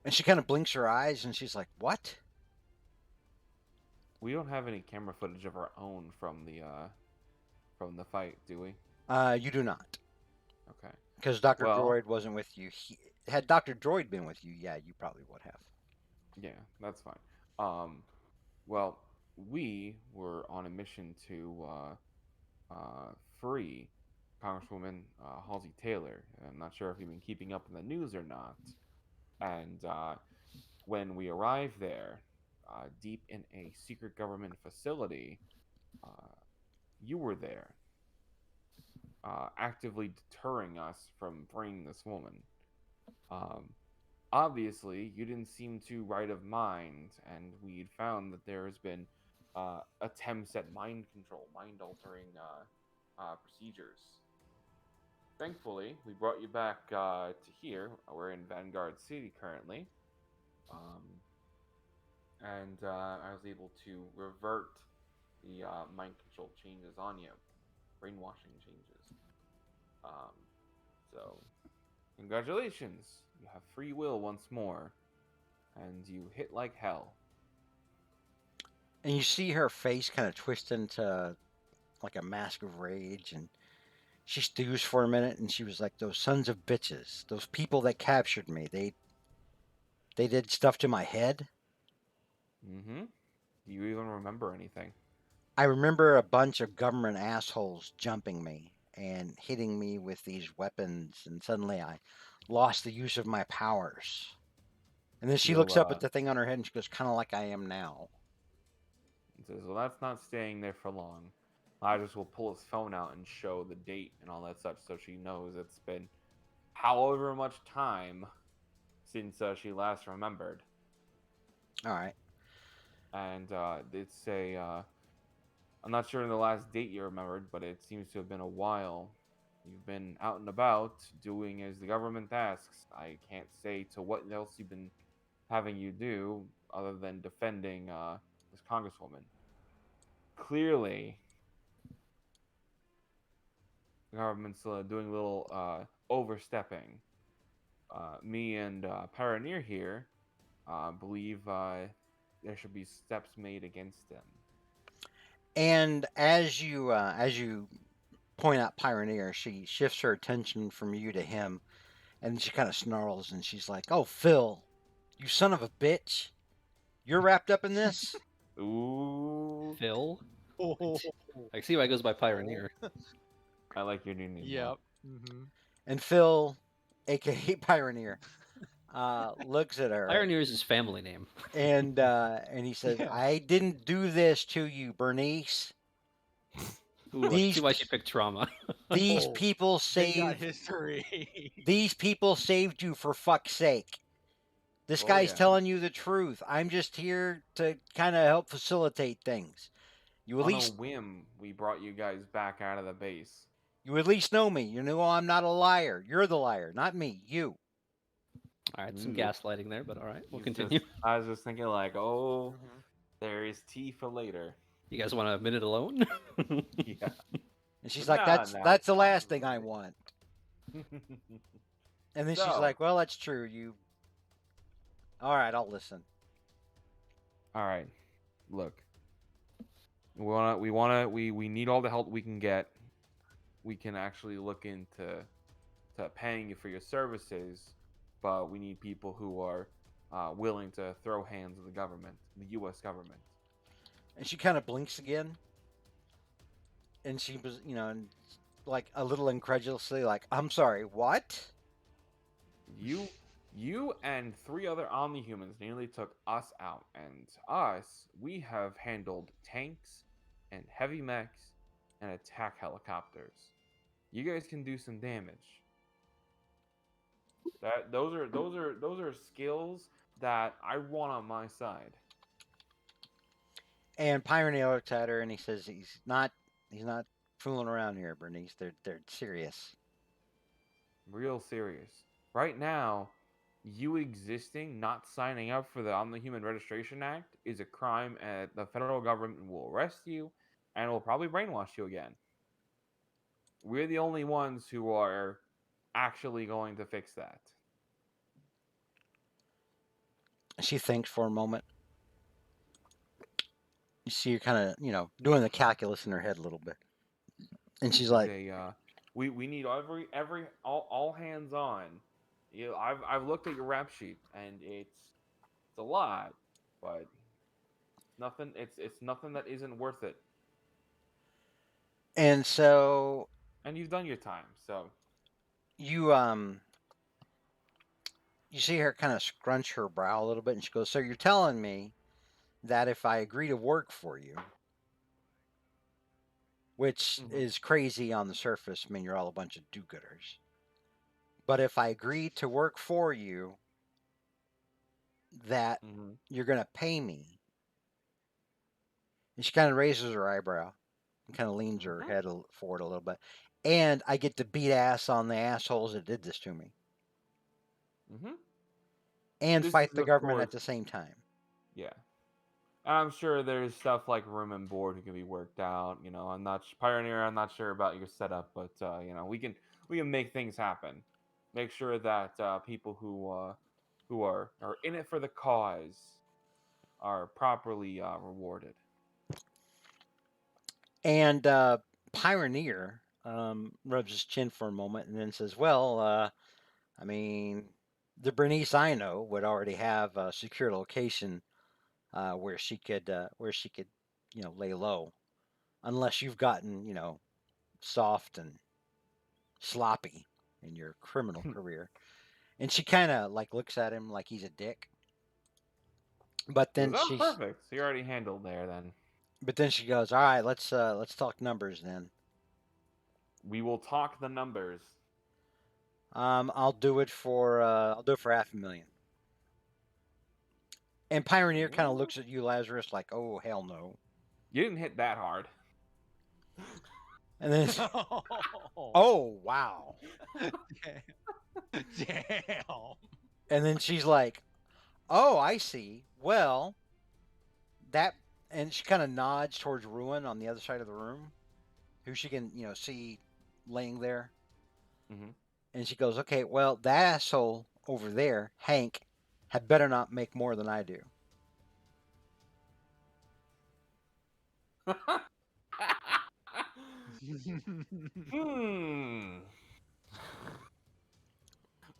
And she kind of blinks her eyes, and she's like, "What?" We don't have any camera footage of our own from the fight, do we? You do not, Okay. because Doctor Well, Droid wasn't with you. Had Doctor Droid been with you, yeah, you probably would have. yeah, that's fine. Um, well, we were on a mission to free Congresswoman Halsey Taylor. I'm not sure if you've been keeping up in the news or not. And when we arrived there, deep in a secret government facility. Uh, you were there, actively deterring us from freeing this woman. Um, Obviously, you didn't seem too right of mind, and we'd found that there has been attempts at mind control, mind altering procedures. Thankfully, we brought you back to here. We're in Vanguard City currently, um, and I was able to revert the mind control changes on you, brainwashing changes. Um, so, congratulations, you have free will once more, and you hit like hell. And you see her face kind of twist into like a mask of rage, and she stews for a minute, and she was like, "Those sons of bitches, those people that captured me, they did stuff to my head." Mm-hmm. Do you even remember anything? I remember a bunch of government assholes jumping me and hitting me with these weapons, and suddenly I lost the use of my powers. And then she He'll looks up at the thing on her head and she goes, "Kind of like I am now." says, "Well, that's not staying there for long." Lodges will pull his phone out and show the date and all that such, so she knows it's been however much time since she last remembered. All right. And it's a I'm not sure the last date you remembered, but it seems to have been a while. You've been out and about doing as the government asks. I can't say to what else you've been having you do other than defending this congresswoman. Clearly, the government's doing a little overstepping. Me and Pioneer here believe there should be steps made against them. And as you point out Pioneer, she shifts her attention from you to him, and she kind of snarls and she's like, "Oh, Phil, you son of a bitch, you're wrapped up in this." Ooh, Phil. Oh, I see why it goes by Pioneer. I like your new name. yep. Mm-hmm. And Phil, aka Pioneer, looks at her Pioneer is his family name. and he says, Yeah. "I didn't do this to you, Bernice. Ooh, I can These see why she picked trauma. these Oh, people they got saved history. these people saved you for fuck's sake. This Oh, guy's yeah. telling you the truth. I'm just here to kind of help facilitate things. You at On a least whim, we brought you guys back out of the base. you at least know me. You know I'm not a liar. You're the liar, not me. You." All right, some Ooh. gaslighting there, but all right, we'll He's continue. I was just thinking, like, oh, there is tea for later. You guys want a minute alone? Yeah. And she's But like, nah, "That's nah, that's it's the fine. last thing I want." And then she's So, like, "Well, that's true. You all right? I'll listen." all right, look, we need all the help we can get. We can actually look into paying you for your services, but we need people who are willing to throw hands with the government, the U.S. government. And she kind of blinks again, and she was, like a little incredulously, like, "I'm sorry, what?" You, you and three other Omnihumans nearly took us out, and us, we have handled tanks and heavy mechs and attack helicopters. You guys can do some damage. Those are skills that I want on my side. And Pioneer looks at her and he says, he's not fooling around here, Bernice. They're serious." Real serious. Right now, you existing, not signing up for the Omni-Human Registration Act is a crime, and the federal government will arrest you and will probably brainwash you again. We're the only ones who are actually going to fix that. She thinks for a moment. You see her kind of, doing the calculus in her head a little bit. And she's like, We need every all hands on. I've looked at your rap sheet and it's a lot, but nothing. It's nothing that isn't worth it. and so And you've done your time, so you you see her kind of scrunch her brow a little bit, and she goes, "So you're telling me that if I agree to work for you, which Mhm. is crazy on the surface, I mean, you're all a bunch of do gooders. But if I agree to work for you, that Mhm. you're going to pay me. And she kind of raises her eyebrow and kind of leans her Mhm. head forward a little bit. And I get to beat ass on the assholes that did this to me Mhm. and This fight is the of government course, at the same time. yeah. I'm sure there's stuff like room and board who can be worked out. I'm not Pioneer. I'm not sure about your setup, but we can make things happen. Make sure that people who are in it for the cause are properly rewarded. And Pioneer rubs his chin for a moment and then says, well, I mean, the Bernice I know would already have a secure location where she could, lay low, unless you've gotten, soft and sloppy in your criminal career. And she kind of like looks at him like he's a dick. But He then goes, "Oh, she's perfect. So you're already handled there. Then but then she goes, "All right, let's talk numbers then. we will talk the numbers." I'll do it for 500,000." And Pioneer kind of Ooh. looks at you, Lazarus, like, "Oh hell no." You didn't hit that hard. And then, No. oh wow. Damn. And then she's like, "Oh, I see. Well, that," and she kind of nods towards Ruin on the other side of the room, who she can, see laying there. Hmm. And she goes, "Okay, well, that asshole over there, Hank, had better not make more than I do." Hmm.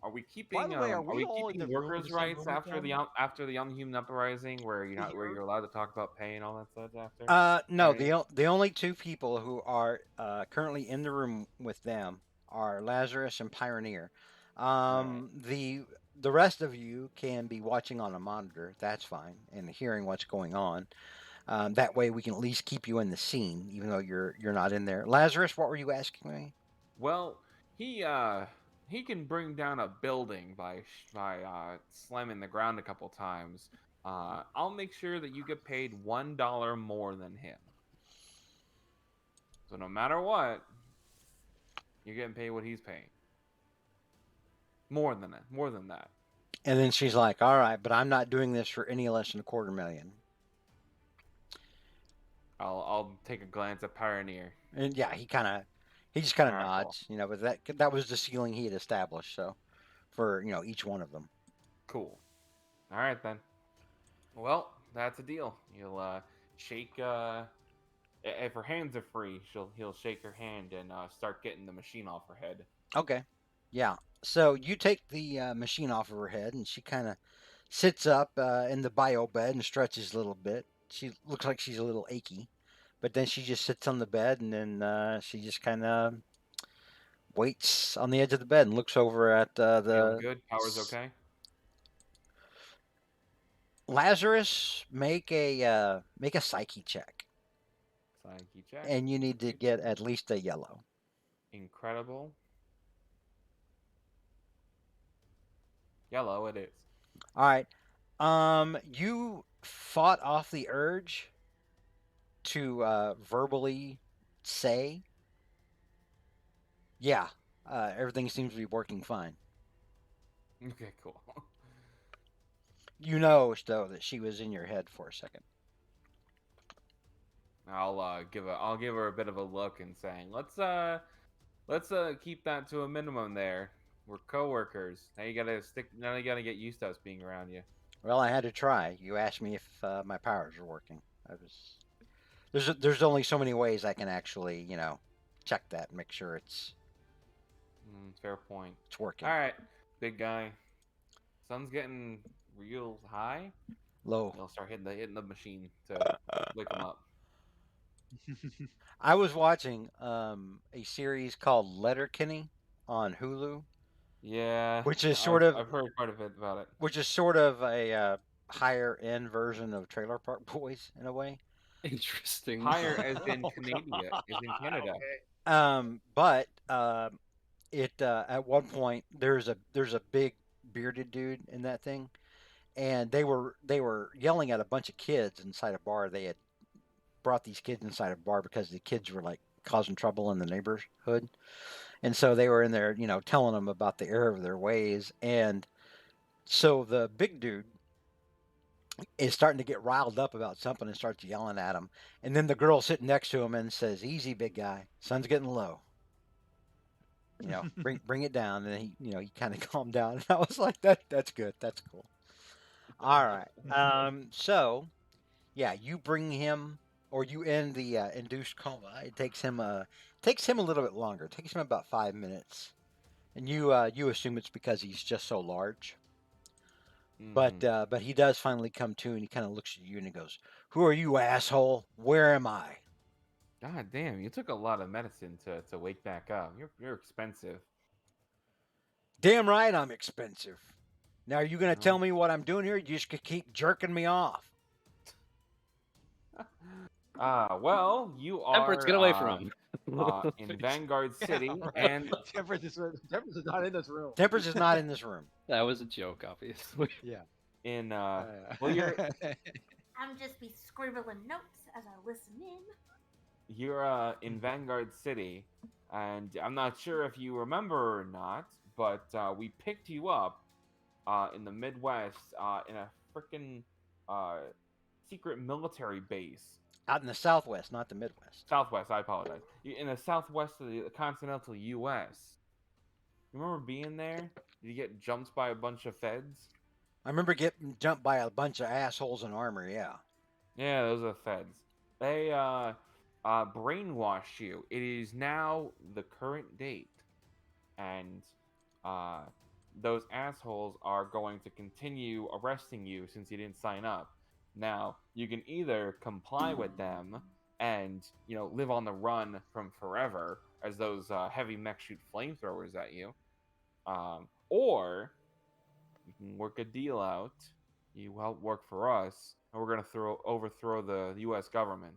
Are we By the keeping way, are are we we all in keeping the room in the workers' same rights room with after the them? after the unhuman uprising, where you're allowed to talk about pay and all that stuff after? No, Pioneer? the only two people who are currently in the room with them are Lazarus and Pioneer. All right. The rest of you can be watching on a monitor. That's fine, and hearing what's going on. That way, we can at least keep you in the scene, even though you're not in there. Lazarus, what were you asking me? Well, he can bring down a building by slamming the ground a couple times. I'll make sure that you get paid $1 more than him. So no matter what, you're getting paid what he's paying. More than that. More than that. And then she's like, "All right, but I'm not doing this for any less than 250,000." I'll take a glance at Pioneer. And yeah, he just kind All of right, cool. nods, but that was the ceiling he had established. So for each one of them. Cool. All right then. Well, that's a deal. You'll shake if her hands are free, he'll shake her hand and start getting the machine off her head. Okay. Yeah. So you take the machine off of her head, and she kind of sits up in the bio bed and stretches a little bit. She looks like she's a little achy, but then she just sits on the bed, and then she just kind of waits on the edge of the bed and looks over at Feeling the good? Power's okay? Lazarus. Make a psyche check, Psyche check. and you need to Psyche get check. at least a yellow. Incredible. Yellow it is. All right. You fought off the urge to verbally say, "Yeah, everything seems to be working fine." Okay, cool. You know, though, that she was in your head for a second. I'll give her a bit of a look and saying, let's keep that to a minimum there. We're coworkers. Now you gotta get used to us being around you. Well, I had to try. You asked me if my powers were working. I was there's only so many ways I can actually, check that and make sure Fair point. it's working. Alright, big guy. Sun's getting real high. Low. You'll start hitting the machine to wake him up. I was watching a series called Letterkenny on Yeah, which is I've sort of I've heard quite a bit about it. which is sort of a higher end version of Trailer Park Boys in a way. Interesting. Higher as in Oh, Canada, as in Canada. okay. But it at one point there's a big bearded dude in that thing, and they were yelling at a bunch of kids inside a bar. They had brought these kids inside a bar because the kids were like causing trouble in the neighborhood, and so they were in there, telling them about the error of their ways. And so the big dude is starting to get riled up about something and starts yelling at him. And then the girl sitting next to him and says, "Easy, big guy. Sun's getting low. Bring it down." And he kind of calmed down. And I was like, that's good. That's cool. All right. So yeah, you bring him or you end the induced coma. It takes him a little bit longer. It takes him about 5 minutes, and you assume it's because he's just so large. But he does finally come to, and he kind of looks at you and he goes, "Who are you, asshole? Where am I?" God damn, you took a lot of medicine to wake back up. You're expensive. Damn right, I'm expensive. Now, are you gonna tell Oh. me what I'm doing here? You just keep jerking me off. Well, you Temperance, are get away from him. in Vanguard City, Yeah, right. and Temperance is not in this room. Temperance is not in this room. That was a joke, obviously. Yeah. in Yeah. well, I'm just be scribbling notes as I listen in. you're in Vanguard City, and I'm not sure if you remember or not, but we picked you up in the Midwest in a freaking uh, secret military base. Out in the Southwest, not the Midwest. Southwest, I apologize. In the southwest of the continental U.S. You remember being there? Did you get jumped by a bunch of feds? I remember getting jumped by a bunch of assholes in armor. Yeah. Yeah, those are the feds. They brainwashed you. It is now the current date, and uh, those assholes are going to continue arresting you since you didn't sign up. Now, you can either comply with them and live on the run from forever as those heavy mech shoot flamethrowers at you, or you can work a deal out. You help work for us, and we're gonna overthrow the U.S. government.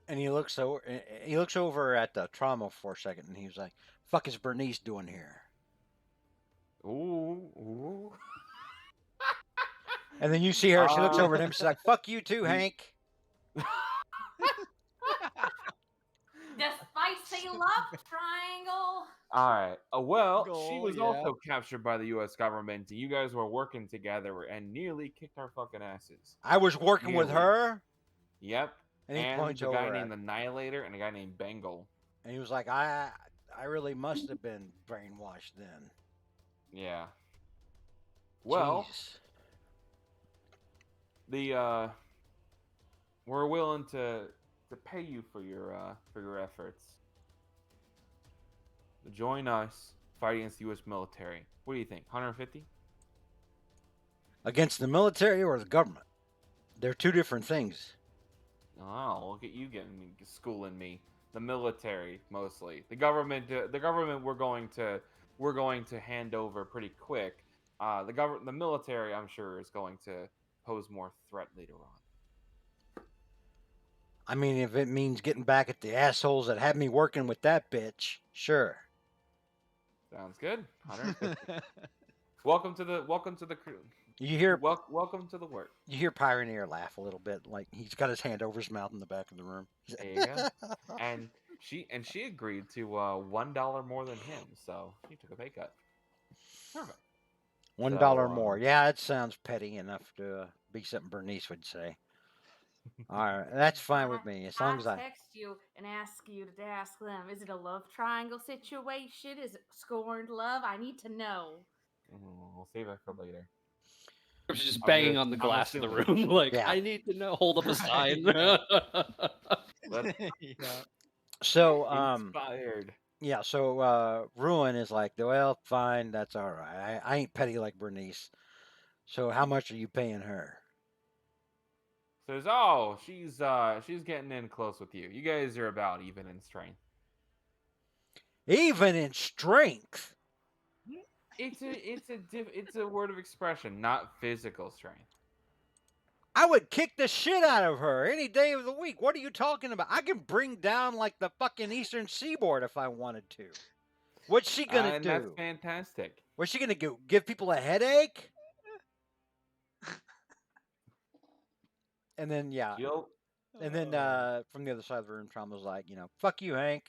And he looks over at the trauma for a second, and he was like, "Fuck is Bernice doing here?" Ooh, ooh. And then you see her. She looks over at him. She's like, "Fuck you too, you- Hank." The spicy love triangle. All right. Well, she Goal, was yeah. also captured by the U.S. government, and you guys were working together and nearly kicked our fucking asses. I was working with Nearly. her, Yep. and he And points the guy over named at, Annihilator and a guy named Bengal. and he was like, "I really must have been brainwashed then." Yeah. Well, Jeez. the we're willing to pay you for your efforts. Join us, fight against the U.S. military. What do you think? 150? Against the military or the government? They're two different things. Oh, look at you schooling me. The military mostly. The government. We're going to hand over pretty quick. The military, I'm sure, is going to pose more threat later on. I mean, if it means getting back at the assholes that had me working with that bitch, sure. Sounds good. 150. welcome to the crew. You hear Welcome to the work. you hear Pioneer laugh a little bit, like he's got his hand over his mouth in the back of the room. There you go. And she agreed to $1 more than him, so he took a pay cut. Perfect. $1 So, more. Yeah, it sounds petty enough to be something Bernice would say. All right, that's fine with me as long as I I. text you and ask you to ask them. Is it a love triangle situation? Is it scorned love? I need to know. We'll save that for later. She's just I'm banging gonna- on the I'm glass of the assuming. room, like, Yeah. I need to know. Hold up a sign. Yeah. So Inspired. yeah, so Ruin is like, well, fine, that's all right. I ain't petty like Bernice. So how much are you paying her? Says, oh, she's getting in close with you. You guys are about even in strength. Even in strength. It's a word of expression, not physical strength. I would kick the shit out of her any day of the week. What are you talking about? I can bring down like the fucking Eastern Seaboard if I wanted to. What's she gonna And that's do? fantastic. What's she gonna do? Give people a headache? And then yeah, She'll and then from the other side of the room, Trauma was like, fuck you, Hank.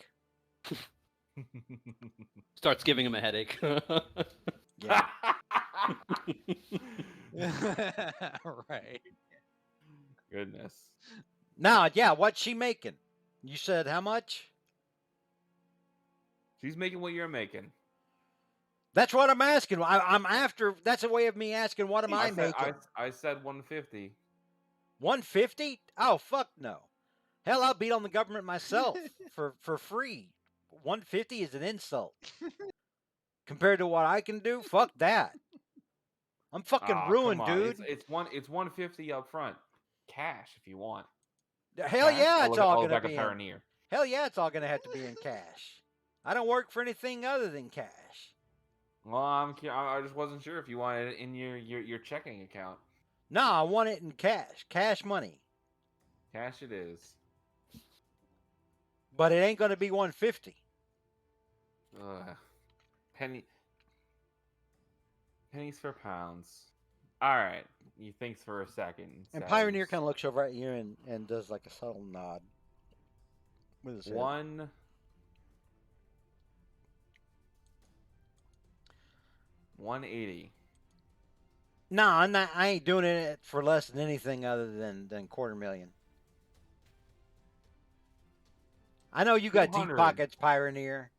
Starts giving him a headache. Yeah. Right. Goodness. Now, yeah, what's she making? You said how much? She's making what you're making. That's what I'm asking. I'm after. That's a way of me asking, what am I making? I said 150. 150? Oh, fuck no. Hell, I'll beat on the government myself for free. 150 is an insult. Compared to what I can do, fuck that. I'm fucking Aw, ruined, come on. dude. It's 150 up front. Cash if you want. Hell Cash? yeah, I'll it's look, all I'll look gonna like a be in. pioneer. Hell yeah, it's all gonna have to be in cash. I don't work for anything other than cash. Well, I just wasn't sure if you wanted it in your checking account. No, I want it in cash. Cash money. Cash it is. But it ain't gonna be 150. Ugh. Pennies for pounds. All right. You thinks for a second. And says, Pioneer kind of looks over at you and does like a subtle nod with his head. 180. No, I'm not. I ain't doing it for less than anything other than $250,000. I know you got deep 200. pockets, Pioneer.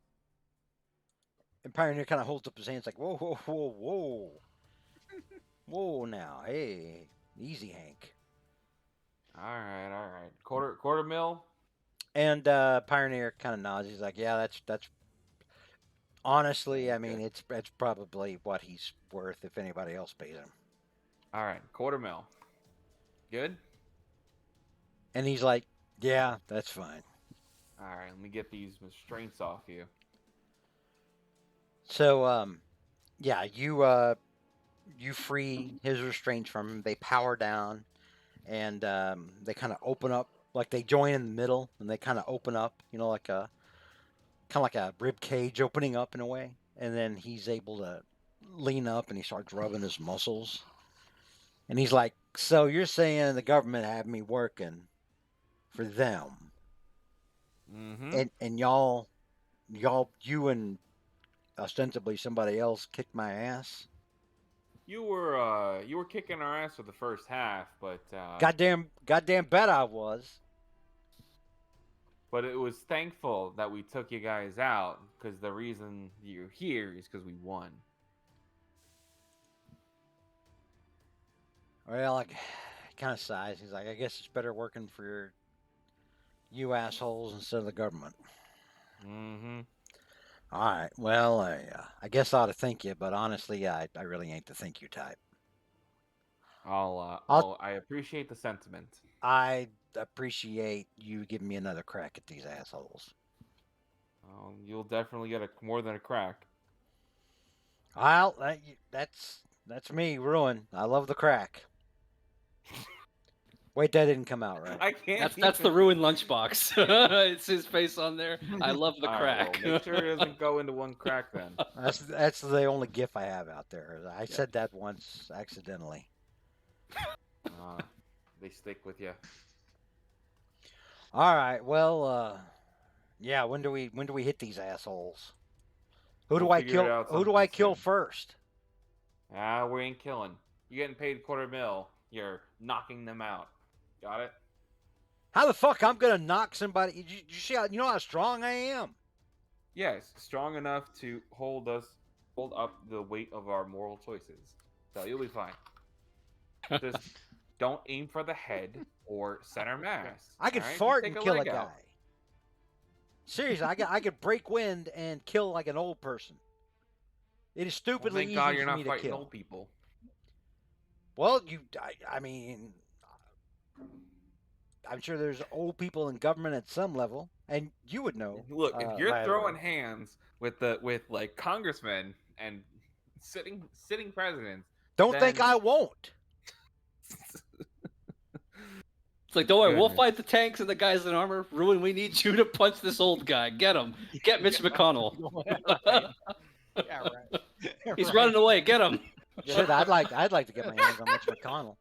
And Pioneer kind of holds up his hands like, whoa, whoa, whoa, whoa. Whoa now, hey, easy, Hank. All right. Quarter mil. And Pioneer kind of nods. He's like, yeah, that's honestly, I mean, it's probably what he's worth if anybody else pays him. All right, quarter mil. Good. And he's like, yeah, that's fine. All right, let me get these restraints off you. So, yeah, you free his restraints from him. They power down, and they kind of open up, like they join in the middle, and they kind of open up, like a rib cage opening up in a way. And then he's able to lean up, and he starts rubbing his muscles. And he's like, "So you're saying the government had me working for them, Mm-hmm. and you and ostensibly somebody else kicked my ass? You were kicking our ass for the first half, but Goddamn bet I was." but it was thankful that we took you guys out because the reason you're here is because we won. Well, like, kind of sighs. He's like, "I guess it's better working for you assholes instead of the government." Mm-hmm. All right. Well, I guess I ought to thank you, but honestly, I really ain't the thank you type. I appreciate the sentiment. I appreciate you giving me another crack at these assholes. You'll definitely get more than a crack. Well, that's me, Ruin. I love the crack. Wait, that didn't come out right. I can't. That's the ruined lunchbox. It's his face on there. I love the All right, crack. well, make sure it doesn't go into one crack then. That's the only gif I have out there. I said that once accidentally. They stick with you. All right. Well, yeah. When do we hit these assholes? Who We'll do I figure it kill? out Who do I sometime kill soon. first? We ain't killing. You're getting paid $250,000. You're knocking them out. Got it? How the fuck I'm gonna knock somebody? You see how, you know how strong I am? Yes, strong enough to hold up the weight of our moral choices. So you'll be fine. Just don't aim for the head or center mass. I could all right? Just fart take and kill a leg guy. out. Seriously, I could break wind and kill like an old person. It is Well, stupidly thank easy God you're for not me to fighting kill. old people. Well, I mean, I'm sure there's old people in government at some level, and you would know. Look, if you're Ladder. throwing hands with like congressmen and sitting presidents. Don't think then I won't. It's like, don't worry, we'll Goodness. fight the tanks and the guys in armor. Ruin, we need you to punch this old guy. Get him. Get Mitch McConnell. Right. Yeah, right. He's Right. running away. Get him. Shit, I'd like to get my hands on Mitch McConnell.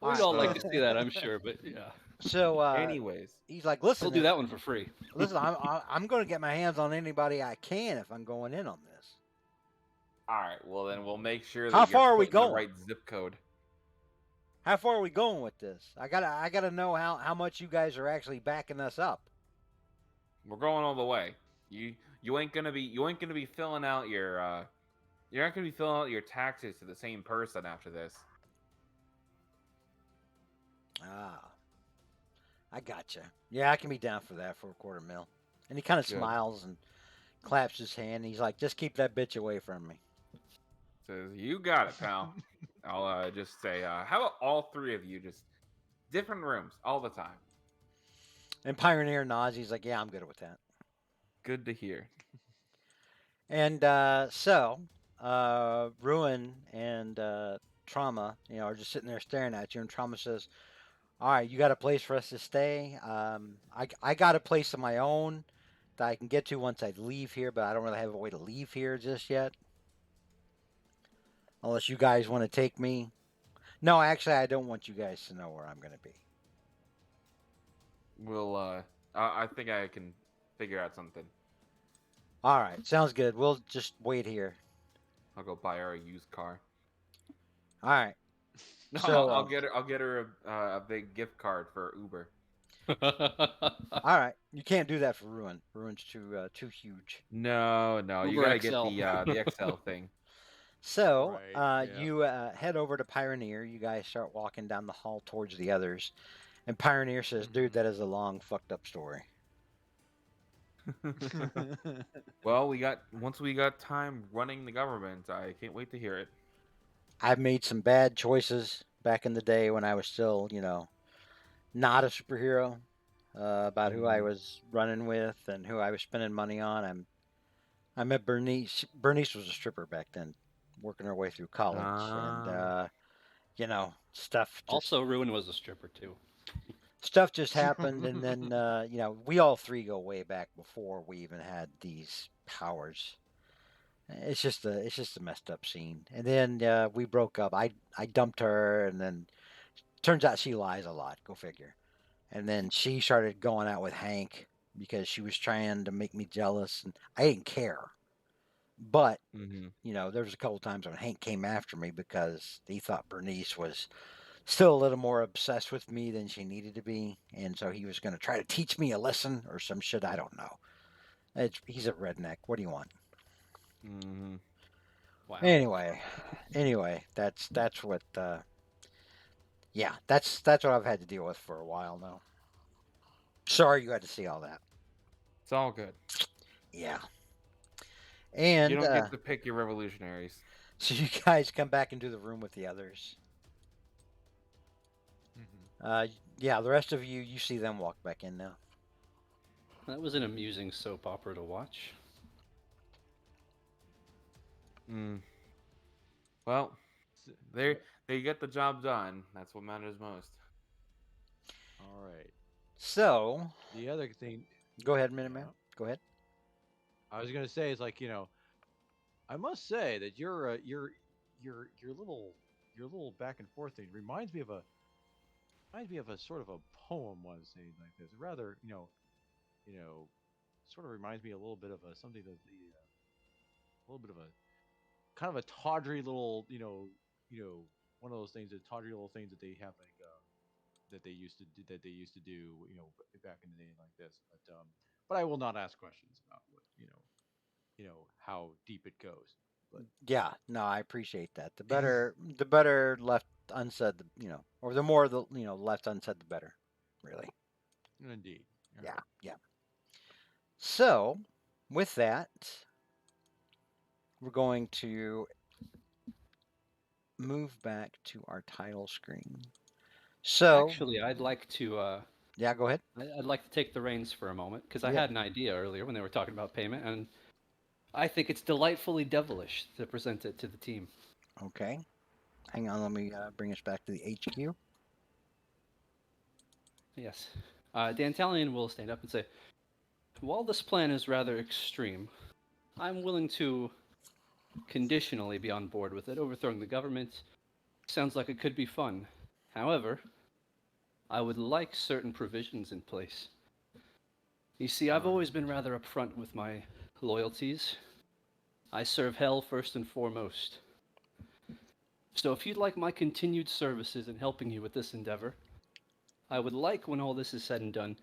We'd all like to see that, I'm sure, but yeah. So anyways, he's like, He'll listen, do that one for free. listen, I'm going to get my hands on anybody I can if I'm going in on this. all right. Well, then we'll make sure that How you're far are we put in the going? right zip code. How far are we going with this? I gotta know how much you guys are actually backing us up. We're going all the way. You ain't gonna be filling out your you're not gonna be filling out your taxes to the same person after this. Ah, I gotcha. Yeah, I can be down for that for $250,000. And he kind of Good. smiles and claps his hand. He's like, just keep that bitch away from me. Says you got it, pal. I'll just say, how about all three of you just different rooms all the time? And Pioneer nods. He's like, yeah, I'm good with that. Good to hear. And so, Ruin and Trauma, are just sitting there staring at you. And Trauma says, all right, you got a place for us to stay? I got a place of my own that I can get to once I leave here, but I don't really have a way to leave here just yet. Unless you guys want to take me. No, actually, I don't want you guys to know where I'm going to be. We'll I think I can figure out something. All right, sounds good. We'll just wait here. I'll go buy her a used car. All right. No, So, I'll get her a big gift card for Uber. All right. You can't do that for Ruin. Ruin's too huge. No, you Uber gotta XL. get the XL thing. So, Right, yeah. you head over to Pioneer. You guys start walking down the hall towards the others. And Pioneer says, dude, that is a long, fucked up story. Well, once we got time running the government, I can't wait to hear it. I've made some bad choices back in the day when I was still, not a superhero about who I was running with and who I was spending money on. I met Bernice. Bernice was a stripper back then, working her way through college. And, stuff just... Also, Ruin was a stripper, too. Stuff just happened, and then we all three go way back before we even had these powers. It's just a messed up scene. And then we broke up. I dumped her, and then turns out she lies a lot. Go figure. And then she started going out with Hank because she was trying to make me jealous, and I didn't care. But there was a couple times when Hank came after me because he thought Bernice was still a little more obsessed with me than she needed to be, and so he was going to try to teach me a lesson or some shit. I don't know. He's a redneck. What do you want? Wow. Anyway, that's what. That's what I've had to deal with for a while now. Sorry you had to see all that. It's all good. Yeah. And you don't get to pick your revolutionaries. So you guys come back into the room with the others. The rest of you see them walk back in now. That was an amusing soap opera to watch. Well, they get the job done. That's what matters most. All right. So The other thing. Go ahead, Minuteman. Go ahead. I was gonna say is I must say that your little back and forth thing reminds me of a sort of a poem one saying like this. Rather, sort of reminds me a little bit of something that a little bit of a kind of a tawdry little, one of those things, the tawdry little things that they have that they used to do, back in the day like this. But I will not ask questions about what, how deep it goes. But yeah, no, I appreciate that. The better left unsaid, or the more left unsaid, the better. Really. Indeed. Yeah. So, with that, we're going to move back to our title screen. So, actually, I'd like to. Yeah, go ahead. I'd like to take the reins for a moment because I had an idea earlier when they were talking about payment, and I think it's delightfully devilish to present it to the team. Okay. Hang on, let me bring us back to the HQ. Yes. Dantalion will stand up and say, while this plan is rather extreme, I'm willing to conditionally be on board with it. Overthrowing the government sounds like it could be fun. However, I would like certain provisions in place. You see, I've always been rather upfront with my loyalties. I serve Hell first and foremost. So if you'd like my continued services in helping you with this endeavor, I would like, when all this is said and done,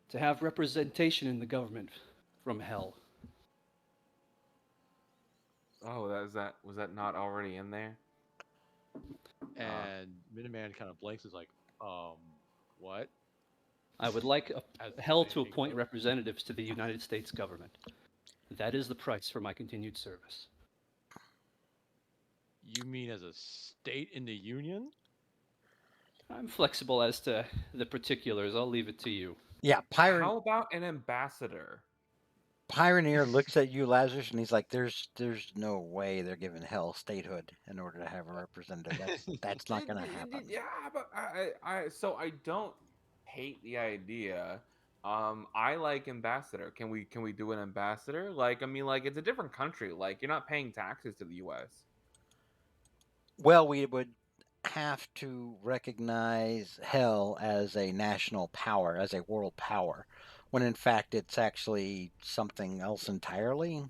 to have representation in the government from Hell. Oh, was that not already in there? And Minuteman kind of blinks, is like, what? I would like As Hell they to take appoint note. representatives to the United States government. That is the price for my continued service. You mean as a state in the Union? I'm flexible as to the particulars. I'll leave it to you. Yeah, How about an ambassador? Pioneer looks at you, Lazarus, and he's like, "There's no way they're giving Hell statehood in order to have a representative. That's not going to happen." Yeah, but so I don't hate the idea. I like ambassador. Can we do an ambassador? Like, I mean, like it's a different country. Like, you're not paying taxes to the U.S. Well, we would have to recognize Hell as a national power, as a world power, when in fact it's actually something else entirely.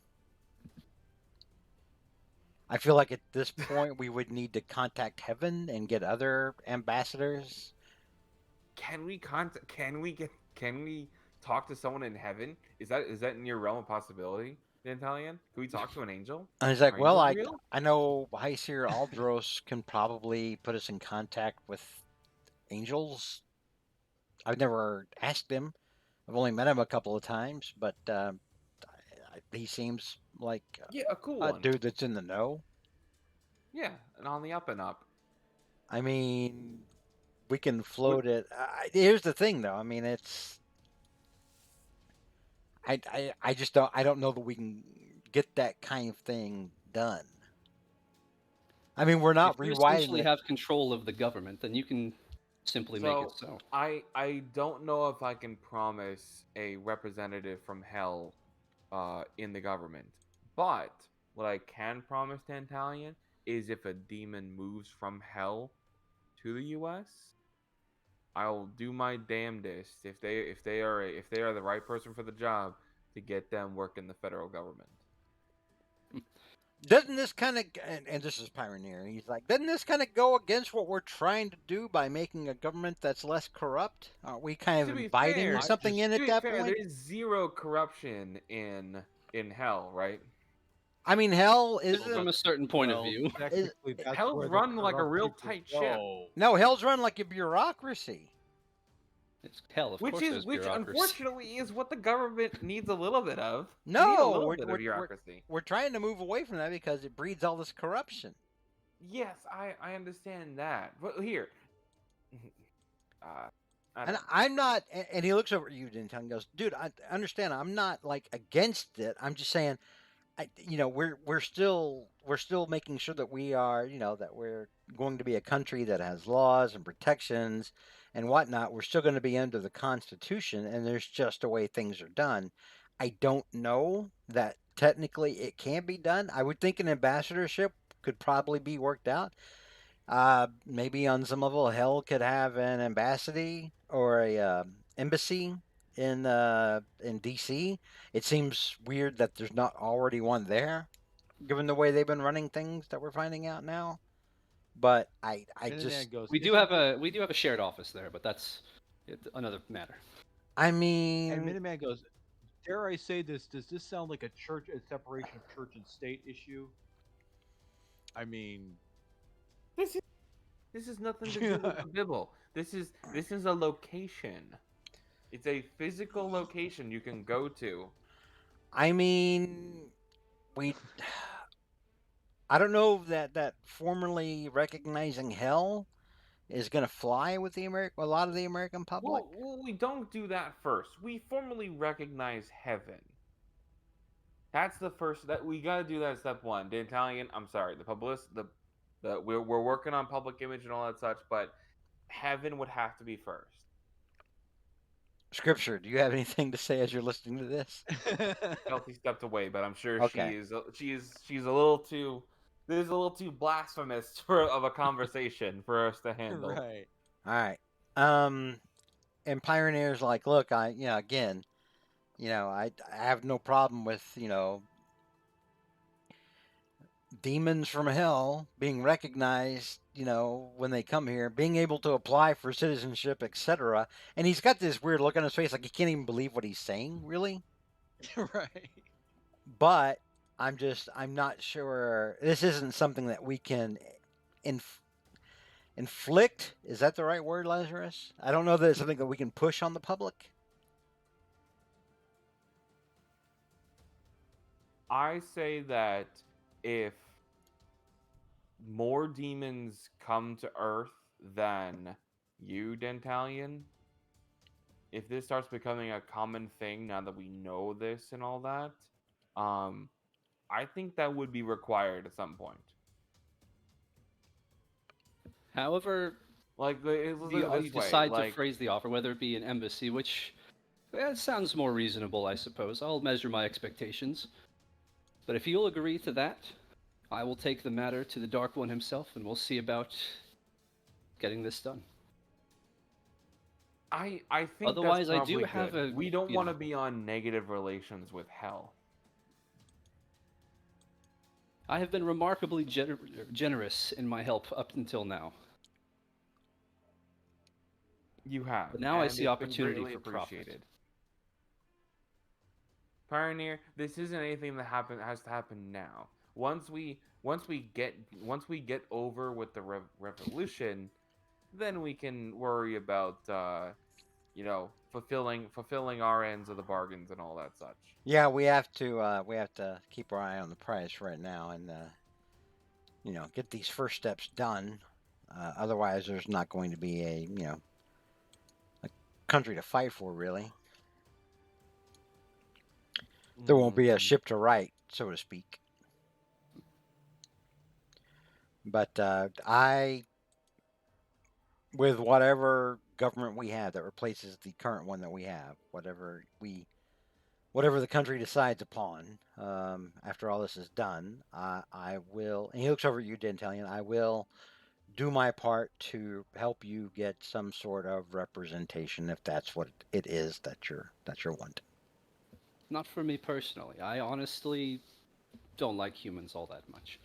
I feel like at this point we would need to contact Heaven and get other ambassadors. Can we contact? Can we talk to someone in heaven? Is that in your realm of possibility, Dantalian? Can we talk to an angel? And he's like, Are "Well, angels I real? I know Hyseer Aldros can probably put us in contact with angels. I've never asked him. I've only met him a couple of times, but he seems like Yeah, a cool a one. dude that's in the know. Yeah, and on the up and up. I mean, we can float it. Here's the thing, though. I mean, I just don't know that we can get that kind of thing done. I mean, we're not If you rewriting essentially the. have control of the government, then you can simply make it So so. I don't know if I can promise a representative from hell in the government. But what I can promise Tantalian is if a demon moves from hell to the US, I'll do my damnedest if they are the right person for the job to get them work in the federal government. Doesn't this kind of, and this is Pioneer, he's like, doesn't this kind of go against what we're trying to do by making a government that's less corrupt? Aren't we kind of To be inviting fair, something in to at be that fair, point? there's zero corruption in hell, right? I mean, hell is Well, from a certain point of view. Technically, that's Hell's where the run like a corrupt real people tight ship. go. no, hell's run like a bureaucracy. It's Hell, of course there's Which bureaucracy. unfortunately is what the government needs a little bit of. We need a No, little we're, bit of we're, bureaucracy. we're trying to move away from that because it breeds all this corruption. Yes, I understand that. But here, uh, I And don't. I'm not, and he looks over at you, Dinton, and goes, dude, I understand. I'm not like against it. I'm just saying, we're still making sure that we are, that we're going to be a country that has laws and protections and whatnot. We're still going to be under the Constitution, and there's just a way things are done. I don't know that technically it can be done. I would think an ambassadorship could probably be worked out. Maybe on some level, Hell could have an embassy or a embassy in DC. It seems weird that there's not already one there, given the way they've been running things that we're finding out now. But I just, Minuteman goes, We do have a shared office there, but that's another matter. I and mean, Minuteman goes, dare I say this? Does this sound like a separation of church and state issue? I mean, This is nothing to do with the Bible. This is a location. It's a physical location you can go to. I mean, we. I don't know that formally recognizing Hell is going to fly with a lot of the American public. Well, we don't do that first. We formally recognize heaven. That's the first that we gotta do that step one. The Italian, I'm sorry, the we're working on public image and all that such, but heaven would have to be first. Scripture, do you have anything to say as you're listening to this? Kelsey stepped away, but I'm sure Okay. she's a little too this is a little too blasphemous of a conversation for us to handle. Right. All right. And Pioneer's like, look, again, I have no problem with, demons from hell being recognized, when they come here, being able to apply for citizenship, etc. And he's got this weird look on his face, like he can't even believe what he's saying, really. Right. But I'm not sure. This isn't something that we can inflict. Is that the right word, Lazarus? I don't know that it's something that we can push on the public. I say that if more demons come to Earth than you, Dentalian, if this starts becoming a common thing now that we know this and all that, I think that would be required at some point. However, Like, let's look at you this way. decide to Like, phrase the offer, whether it be an embassy, which sounds more reasonable, I suppose. I'll measure my expectations. But if you'll agree to that, I will take the matter to the Dark One himself, and we'll see about getting this done. I think Otherwise, that's I do probably have good. We don't you want to know- be on negative relations with hell. I have been remarkably generous in my help up until now. You have. But now I and see it's been opportunity greatly for profit. appreciated. Pioneer, this isn't anything that has to happen now. Once we get over with the revolution, then we can worry about fulfilling our ends of the bargains and all that such. Yeah, we have to keep our eye on the price right now, and get these first steps done. Otherwise, there's not going to be a country to fight for, really. There won't be a ship to right, so to speak. But with whatever government we have that replaces the current one that we have, whatever the country decides upon, after all this is done, I will. And he looks over at you, Dentalian. I will do my part to help you get some sort of representation, if that's what it is that you're wanting. Not for me personally. I honestly don't like humans all that much.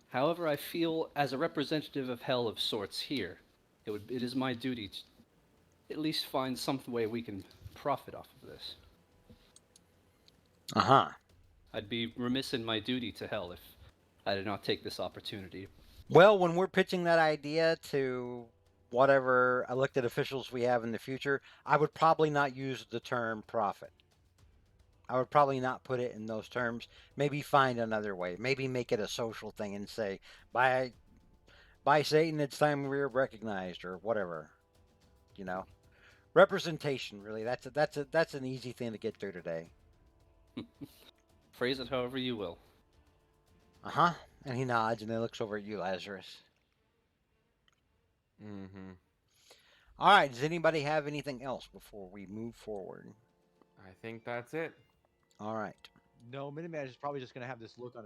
However, I feel as a representative of hell of sorts here, it is my duty to at least find some way we can profit off of this. Uh-huh. I'd be remiss in my duty to hell if I did not take this opportunity. Well, when we're pitching that idea to whatever elected officials we have in the future, I would probably not use the term profit. I would probably not put it in those terms. Maybe find another way. Maybe make it a social thing and say, by Satan, it's time we're recognized, or whatever. Representation. Really, that's an easy thing to get through today. Phrase it however you will. Uh-huh. And he nods and then looks over at you, Lazarus. Mm-hmm. All right. Does anybody have anything else before we move forward? I think that's it. All right. No, Miniman is probably just going to have this look on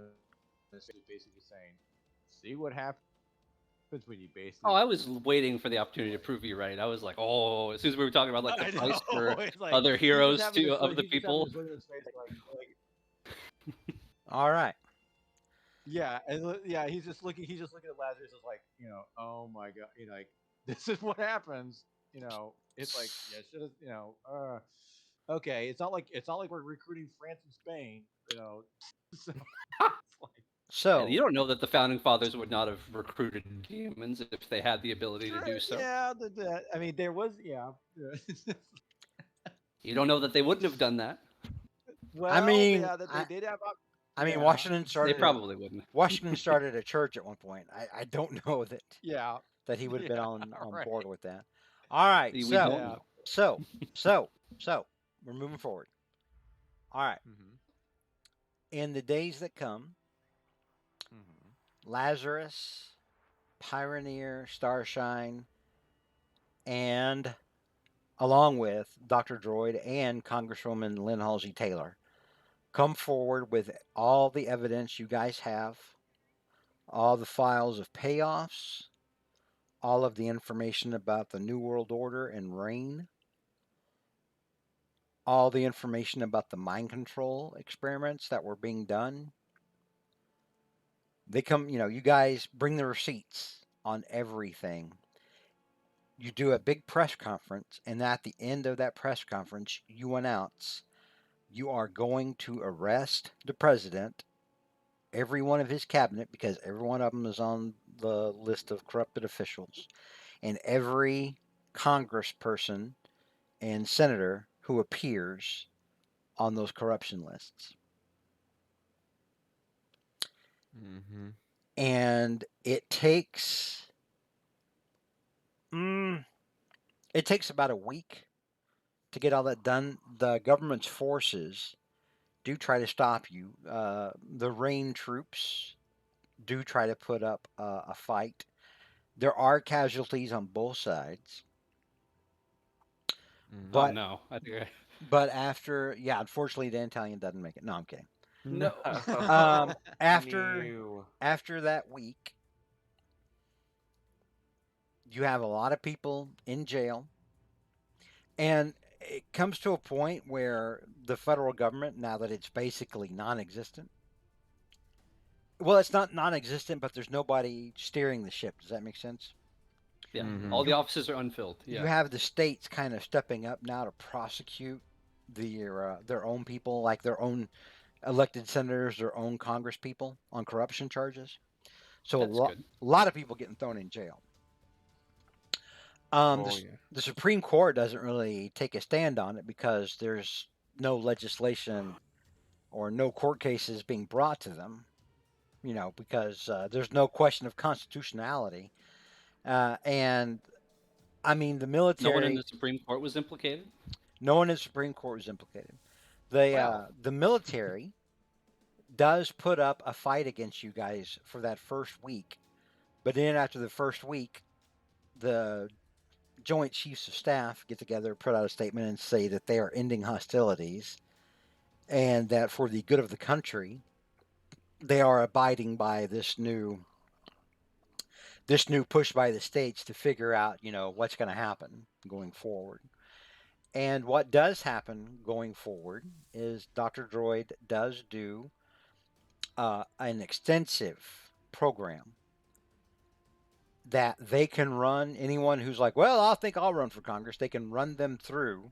his face, basically saying, "See what happens when you basically." Oh, I was waiting for the opportunity to prove you right. I was like, oh, as soon as we were talking about like the price for other heroes of the people. All right. Yeah, and yeah, he's just looking. He's just looking at Lazarus as like, oh my god, like this is what happens. It's like, yeah, should have, okay. It's not like we're recruiting France and Spain. So, So And you don't know that the founding fathers would not have recruited demons if they had the ability to do so. Yeah, I mean, there was, yeah. You don't know that they wouldn't have done that. Well, I mean, yeah, that they did have. I mean, yeah. Washington They started. probably wouldn't. Washington started a church at one point. I don't know that Yeah. he would have been on right. board with that. All right. We So don't know. so we're moving forward. All right. Mm-hmm. In the days that come, Mm-hmm. Lazarus, Pioneer, Starshine, and along with Dr. Droid and Congresswoman Lynn Halsey Taylor, come forward with all the evidence you guys have, all the files of payoffs, all of the information about the New World Order and reign, all the information about the mind control experiments that were being done. They come, you guys bring the receipts on everything. You do a big press conference, and at the end of that press conference, you announce you are going to arrest the president, every one of his cabinet, because every one of them is on the list of corrupted officials, and every congressperson and senator who appears on those corruption lists. Mm-hmm. And mm, it takes about a week to get all that done. The government's forces do try to stop you. The rain troops do try to put up a fight. There are casualties on both sides, Mm-hmm. Oh but no, I think after, yeah, unfortunately the Italian doesn't make it. No, I'm kidding. No. Um, after No. after that week, you have a lot of people in jail, and it comes to a point where the federal government, now that it's basically non-existent, well, it's not non-existent, but there's nobody steering the ship. Does that make sense? yeah, Mm-hmm. all the You offices are unfilled. you Yeah, have the states kind of stepping up now to prosecute their own people, like their own elected senators, their own Congress people on corruption charges. So that's good. a lot of people getting thrown in jail. Oh yeah. The Supreme Court doesn't really take a stand on it because there's no legislation or no court cases being brought to them. Because there's no question of constitutionality. And I mean, the No one in the military, Supreme Court was implicated. no one in the Supreme Court was implicated. Wow. The military does put up a fight against you guys for that first week, but then after the first week, the Joint Chiefs of Staff get together, put out a statement, and say that they are ending hostilities, and that for the good of the country, they are abiding by this new push by the states to figure out, what's going to happen going forward. And what does happen going forward is Dr. Droid does do an extensive program that they can run. Anyone who's like, well, I think I'll run for Congress, they can run them through,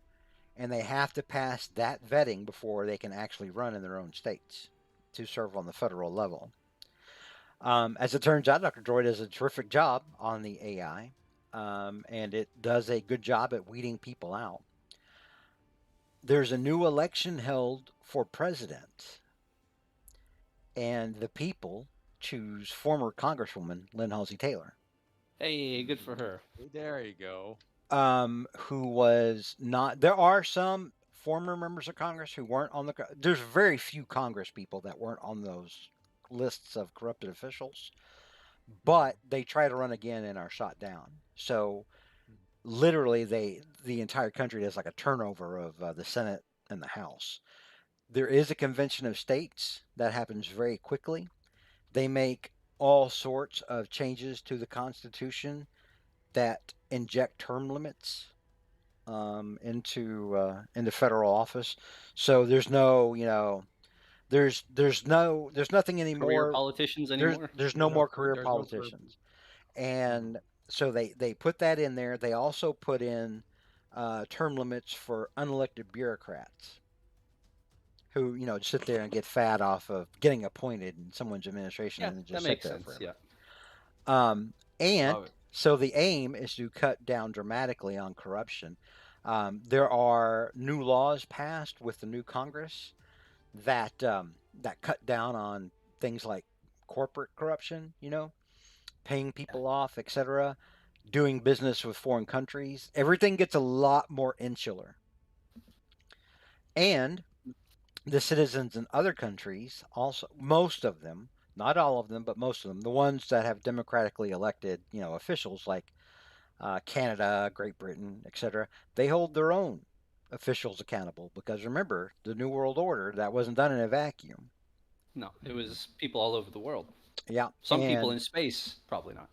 and they have to pass that vetting before they can actually run in their own states to serve on the federal level. As it turns out, Dr. Droid does a terrific job on the AI, and it does a good job at weeding people out. There's a new election held for president, and the people choose former Congresswoman Lynn Halsey Taylor, Hey, good for her. There you go. who was not. There are some former members of Congress who weren't on the. There's very few Congress people that weren't on those lists of corrupted officials, but they try to run again and are shot down. So literally, the entire country does like a turnover of the Senate and the House. There is a convention of states that happens very quickly. They make all sorts of changes to the Constitution that inject term limits into federal office. So there's no, there's nothing Career anymore. politicians There's anymore? there's no more career There's no career. politicians, and so they put that in there. They also put in term limits for unelected bureaucrats who just sit there and get fat off of getting appointed in someone's administration Yeah, and then that just sit makes there sense. Yeah. forever. And Love it. so the aim is to cut down dramatically on corruption. There are new laws passed with the new Congress that cut down on things like corporate corruption, paying people off, etc., doing business with foreign countries. Everything gets a lot more insular. And the citizens in other countries also, most of them, not all of them, but most of them, the ones that have democratically elected, officials like Canada, Great Britain, etc., they hold their own officials accountable because remember, the New World Order that wasn't done in a vacuum. No, it Mm-hmm. was people all over the world. Yeah, Some people in and space, probably not.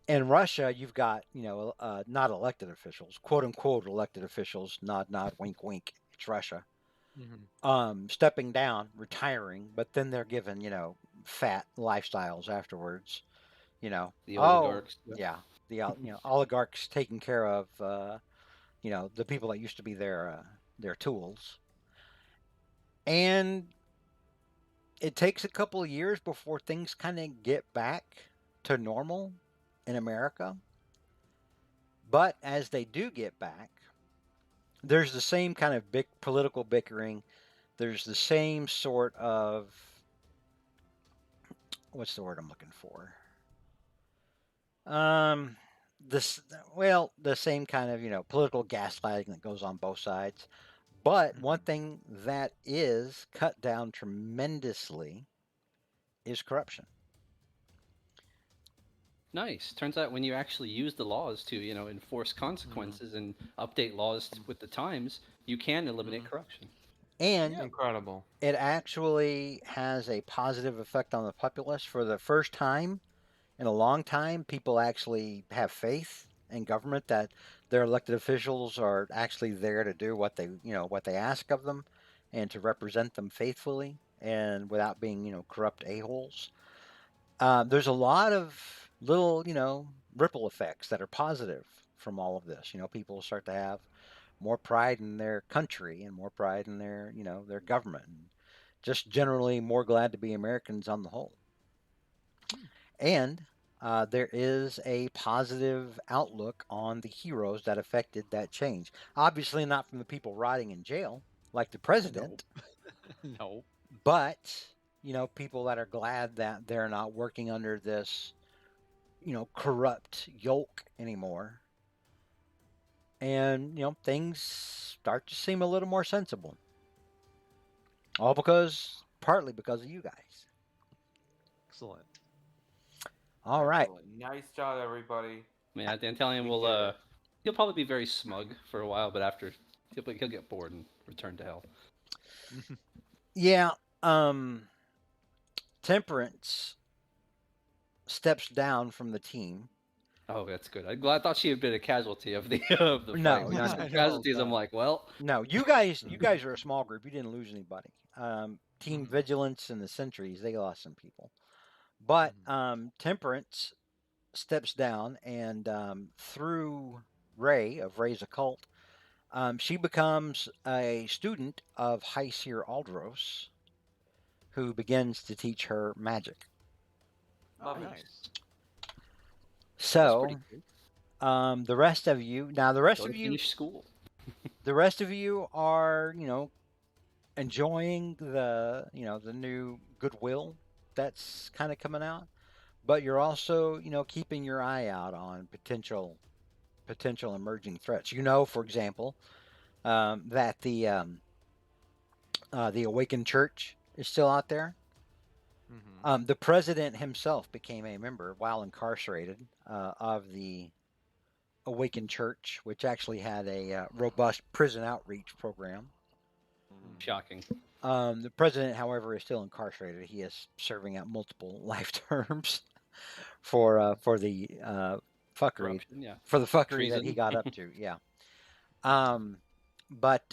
in Russia, you've got not elected officials, quote unquote elected officials, nod nod, wink wink. It's Russia. Mm-hmm. Stepping down, retiring, but then they're given fat lifestyles afterwards. The Oh oligarchs. Yeah. yeah, the oligarchs taking care of the people that used to be their tools, and it takes a couple of years before things kind of get back to normal in America. But as they do get back, there's the same kind of big political bickering. There's the same sort of what's the word I'm looking for? Um, this well, the same kind of political gaslighting that goes on both sides. But one Mm-hmm. thing that is cut down tremendously is corruption. Nice. Turns out when you actually use the laws to, enforce Mm-hmm. consequences and update laws with the times, you can eliminate Mm-hmm. corruption. And Yeah. Incredible. it actually has a positive effect on the populace. For the first time in a long time, people actually have faith in government that their elected officials are actually there to do what they ask of them and to represent them faithfully and without being corrupt a-holes. There's a lot of little ripple effects that are positive from all of this. People start to have more pride in their country and more pride in their government, and just generally more glad to be Americans on the whole. Hmm. And there is a positive outlook on the heroes that affected that change. Obviously, not from the people rotting in jail like the Nope. president, Nope. but people that are glad that they're not working under this corrupt yoke anymore, and things start to seem a little more sensible. All because, partly because of you guys. Excellent. All right. Excellent. Nice job, everybody. Yeah, Dan Talion We will, did it. he'll probably be very smug for a while, but after, he'll get bored and return to hell. Yeah. Um, Temperance steps down from the team. Oh, that's good. I thought she had been a casualty of the of the fight. No, When no, you no, I said know. casualties, I'm God. like, well, no. You guys are a small group. You didn't lose anybody. Team Mm-hmm. Vigilance and the Sentries, they lost some people. But Mm-hmm. Temperance steps down, and through Ray of Ray's occult, she becomes a student of High Seer Aldros, who begins to teach her magic. Oh, Lovely. nice. nice. That's pretty So cool. the rest of you now, Go to finish school. the rest of you are enjoying the new goodwill that's kind of coming out, but you're also keeping your eye out on potential emerging threats. For example, that the Awakened Church is still out there. Mm-hmm. The president himself became a member while incarcerated of the Awakened Church, which actually had a robust prison outreach program. Mhm. Mm-hmm. Shocking. The president, however, is still incarcerated. He is serving out multiple life terms for the fuckery Corruption, yeah. for the fuckery that he Treason. got up to. Yeah. Mm-hmm. Um, but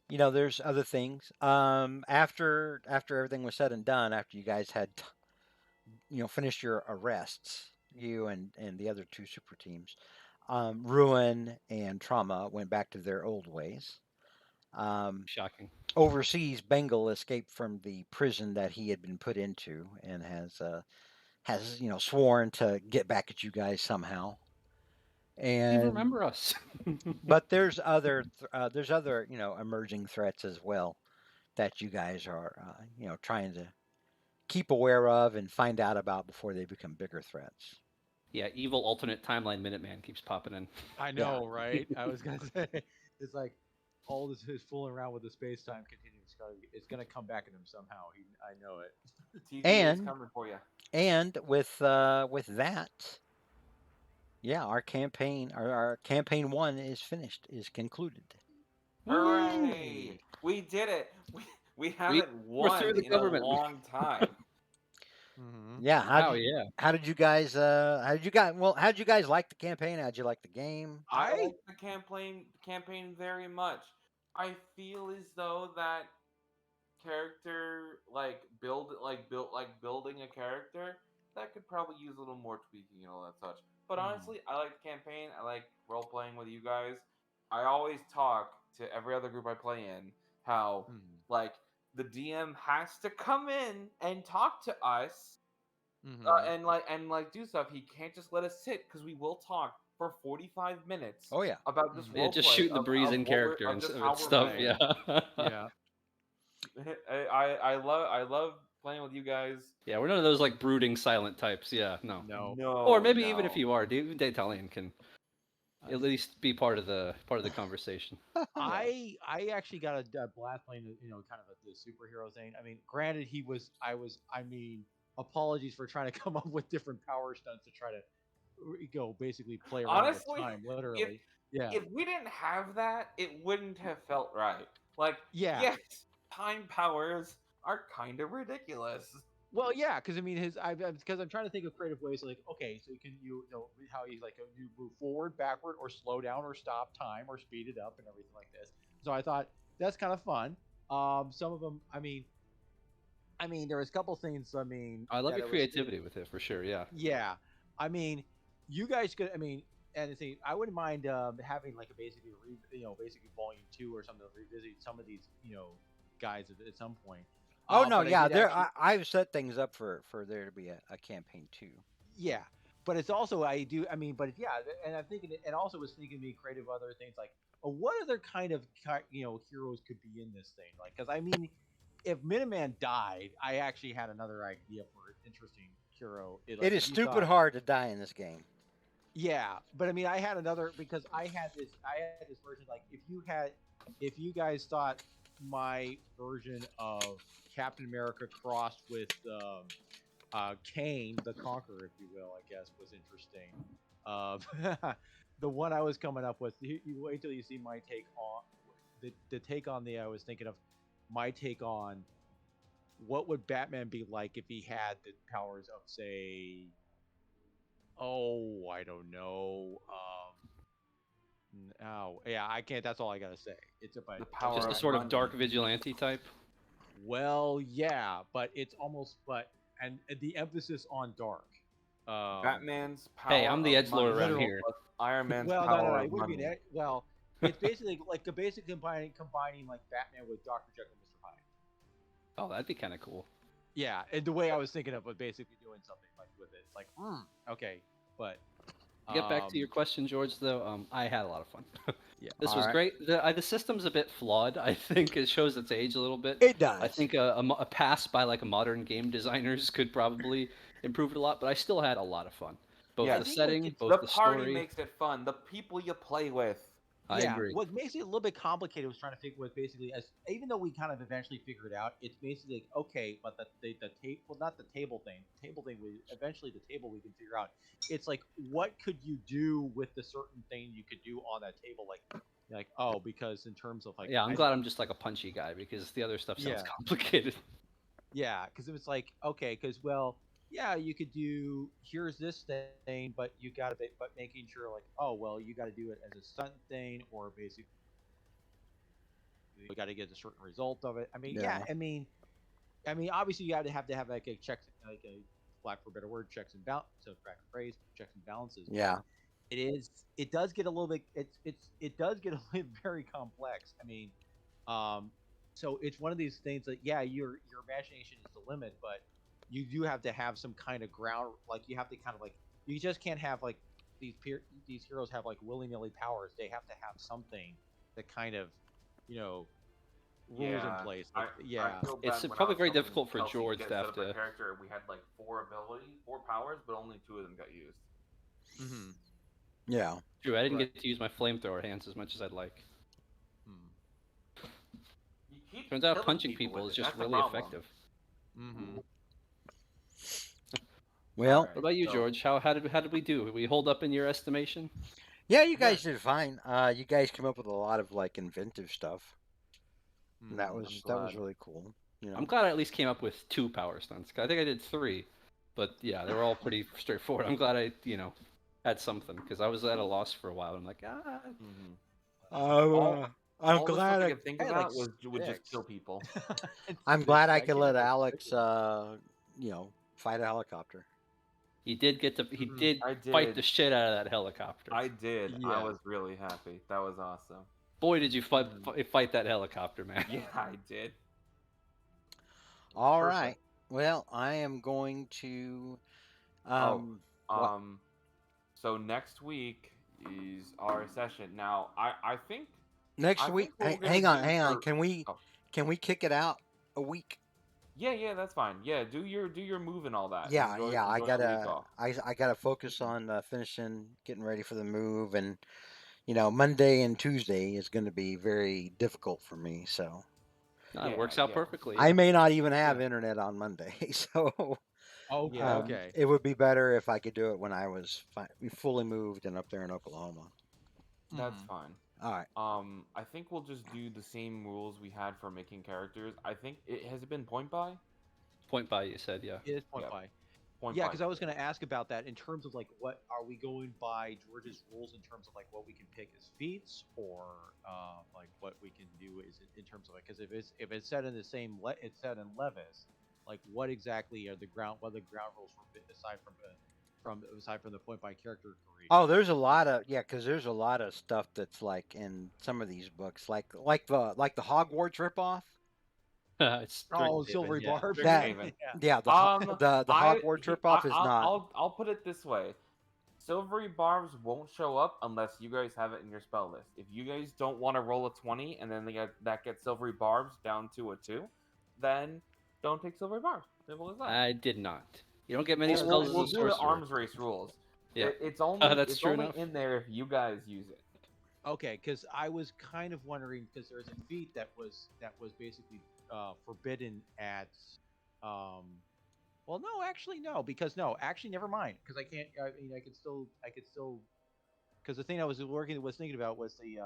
there's other things. After everything was said and done, after you guys had finished your arrests, you and the other two super teams, Ruin and Trauma went back to their old ways. Um, Shocking. Overseas, Bengal escaped from the prison that he had been put into and has sworn to get back at you guys somehow. You And remember us. but there's other emerging threats as well that you guys are trying to keep aware of and find out about before they become bigger threats. Yeah, evil alternate timeline Minuteman keeps popping in. I Yeah. know, right? I was gonna say, it's like, all this is fooling around with the space time continuum. It's gonna come back at him somehow. I know it. TGA's And coming for you. with that, yeah, our campaign one is finished, is concluded. Hooray! Whee! We did it. We We haven't we're through won the in a government. long time. Mm-hmm. Yeah, Wow, yeah. how did you guys like the campaign? How'd you like the game? I I like the campaign very much. I feel as though that character building a character that could probably use a little more tweaking and all that such. But mm, honestly, I like the campaign. I like role playing with you guys. I always talk to every other group I play in how mm, like the DM has to come in and talk to us mm-hmm. and do stuff. He can't just let us sit because we will talk for 45 minutes Oh yeah. about this Mm. Yeah, role just play shooting the breeze in character of and just and how we're stuff. playing. Right. Yeah. Yeah. I love playing with you guys. Yeah, we're none of those like brooding silent types. Yeah, no. No. Or No, maybe even if no. you are, even D'Italian can at least be part of the conversation. Yeah. I actually got a blast playing the kind of the superhero thing. I mean, granted, I mean, apologies for trying to come up with different power stunts to try to basically play around with Honestly, time, if literally. Yeah. if we didn't have that, it wouldn't have felt right. Like, Yeah. yes, time powers are kind of ridiculous. Well, yeah, because I mean, because I'm trying to think of creative ways. Like, okay, so you know how you like you move forward, backward, or slow down, or stop time, or speed it up, and everything like this. So I thought that's kind of fun. Some of them, I mean, there was a couple things. I mean, I love that your it was, creativity with it for sure. Yeah. yeah. I mean, you guys could. I mean, and see, I wouldn't mind having like a basically, basically volume two or something to revisit some of these, guys at some point. Oh no, But I yeah. did actually, I've set things up for there to be a campaign too. yeah, but it's also I do. I mean, but yeah, and I'm thinking, and also was thinking me creative other things like, what other kind of heroes could be in this thing? Like, because I mean, if Minuteman died, I actually had another idea for an interesting hero. It Like, is if you stupid thought, hard to die in this game. yeah, but I mean, I had another because I had this version like if you guys thought my version of Captain America crossed with Kane the Conqueror, if you will, I guess was interesting. The one I was coming up with, you wait till you see my take on the take on the I was thinking of my take on what would Batman be like if he had the powers of say, oh, I don't know. Oh, yeah, I can't. That's all I gotta say. It's about The power Just a of sort of money. dark vigilante type. well, yeah, but it's almost and the emphasis on dark. Um, Batman's Hey, power I'm the of edgelord money around literal. here. plus Iron Man's Well, no, power it of wouldn't be money. well. It's basically like a basic combining like Batman with Doctor Jekyll and Mister Hyde. Oh, that'd be kind of cool. Yeah, and the way I was thinking of was basically doing something like with it. It's like, okay, but To get back to um, your question, George, though, I had a lot of fun. yeah, This All was right. great. The system's a bit flawed. I think it shows its age a little bit. It I does. think a pass by like a modern game designers could probably improve it a lot, but I still had a lot of fun. Both Yeah. I the think like setting, it's both The the party story. makes it fun. The people you play with. I yeah. agree. What makes it a little bit complicated was trying to figure was basically as even though we kind of eventually figured it out, it's basically like, okay, but the table, well, not the table thing. The table thing we eventually the table we can figure out. It's like what could you do with the certain thing you could do on that table, like oh because in terms of like Yeah, I'm glad I'm just like a punchy guy because the other stuff sounds yeah. complicated. Yeah, because it was like okay, because well, yeah, you could do here's this thing, but you got to but making sure like oh well, you got to do it as a stunt thing or basically you got to get a certain result of it. I mean, yeah, Yeah. obviously you have to have like a checks like a lack for a better word checks and balance so correct phrase checks and balances, but Yeah. it does get a little bit it does get a little very complex. I mean, um, so it's one of these things that yeah, your imagination is the limit, but you do have to have some kind of ground. Like you have to kind of like you just can't have like these heroes have like willy nilly powers. They have to have something that kind of you know rules in Yeah. place. I Like yeah, I feel It's bad when I probably was very helping difficult for Kelsey George get to set have up her to. character. We had like four powers, but only two of them got used. mm-hmm. Yeah. True, I didn't Right. get to use my flamethrower hands as much as I'd like. Hmm. Turns out killing punching people people with is it. just That's the really problem. effective. Mm-hmm. Well, Alright, What about you, so George? How did we do? Did we hold up in your estimation? yeah, you yeah, guys did fine. You guys came up with a lot of like inventive stuff, and Mm-hmm. I'm that was glad. really cool. You I'm know. glad I at least came up with 2 power stunts. I think I did 3, but yeah, they were all pretty straightforward. I'm glad I had something because I was at a loss for a while. I'm like, ah, Hmm. Uh, All I'm all the stuff glad I I could think I had like about was would just kill 6. people. It's I'm glad 6. I I could came let up with Alex, 6 of them. fight a helicopter. he Mm-hmm. did I fight the did. shit out of that helicopter. I did. I Yes. was really happy. That was awesome. Boy, did you Mm-hmm. fight that helicopter, man. Yeah, I did. All right. Perfect. Well, I am going to Oh, what um, so next week is our session. Now, next I week? think what we're gonna Hang on, do hang on. for oh, Can we kick it out a week? yeah, yeah, that's fine. Yeah, do your move and all that. Yeah, yeah. Enjoy the week off. I gotta focus on finishing, getting ready for the move, and Monday and Tuesday is going to be very difficult for me. So No, it Yeah, works out yeah, perfectly. I Yeah. may not even Yeah. have internet on Monday. So Okay. yeah. Okay. it would be better if I could do it when I was fully moved and up there in Oklahoma. That's Mm-hmm. fine. All right. I think we'll just do the same rules we had for making characters. I think it has it been point by? Point by, you said, yeah. It is point Yeah, by. point Yeah, by. because I was going to ask about that in terms of like what are we going by George's rules in terms of like what we can pick as feats or like what we can do is in terms of like because if it's set in the same it's set in Levis, like what exactly are the ground what are the ground rules aside from the point by character Oh, creation? there's a lot of yeah, because there's a lot of stuff that's like in some of these books, like the Hogwarts ripoff. It's Oh, Strixhaven, silvery yeah. barbs. That Strixhaven. Yeah. yeah, Um, the Hogwarts ripoff is not. I'll put it this way. Silvery barbs won't show up unless you guys have it in your spell list. If you guys don't want to roll a 20 and then that gets silvery barbs down to a 2, then don't take silvery barbs. Simple as that. I did not. You don't get many Yeah, spells as We'll a do the sorcerer. arms race rules. Yeah. It's only That's it's true only enough. in there if you guys use it. Okay, because I was kind of wondering because there's a feat that was basically forbidden at um well no actually no because no actually never mind because I can't I mean I could still because the thing I was thinking about was the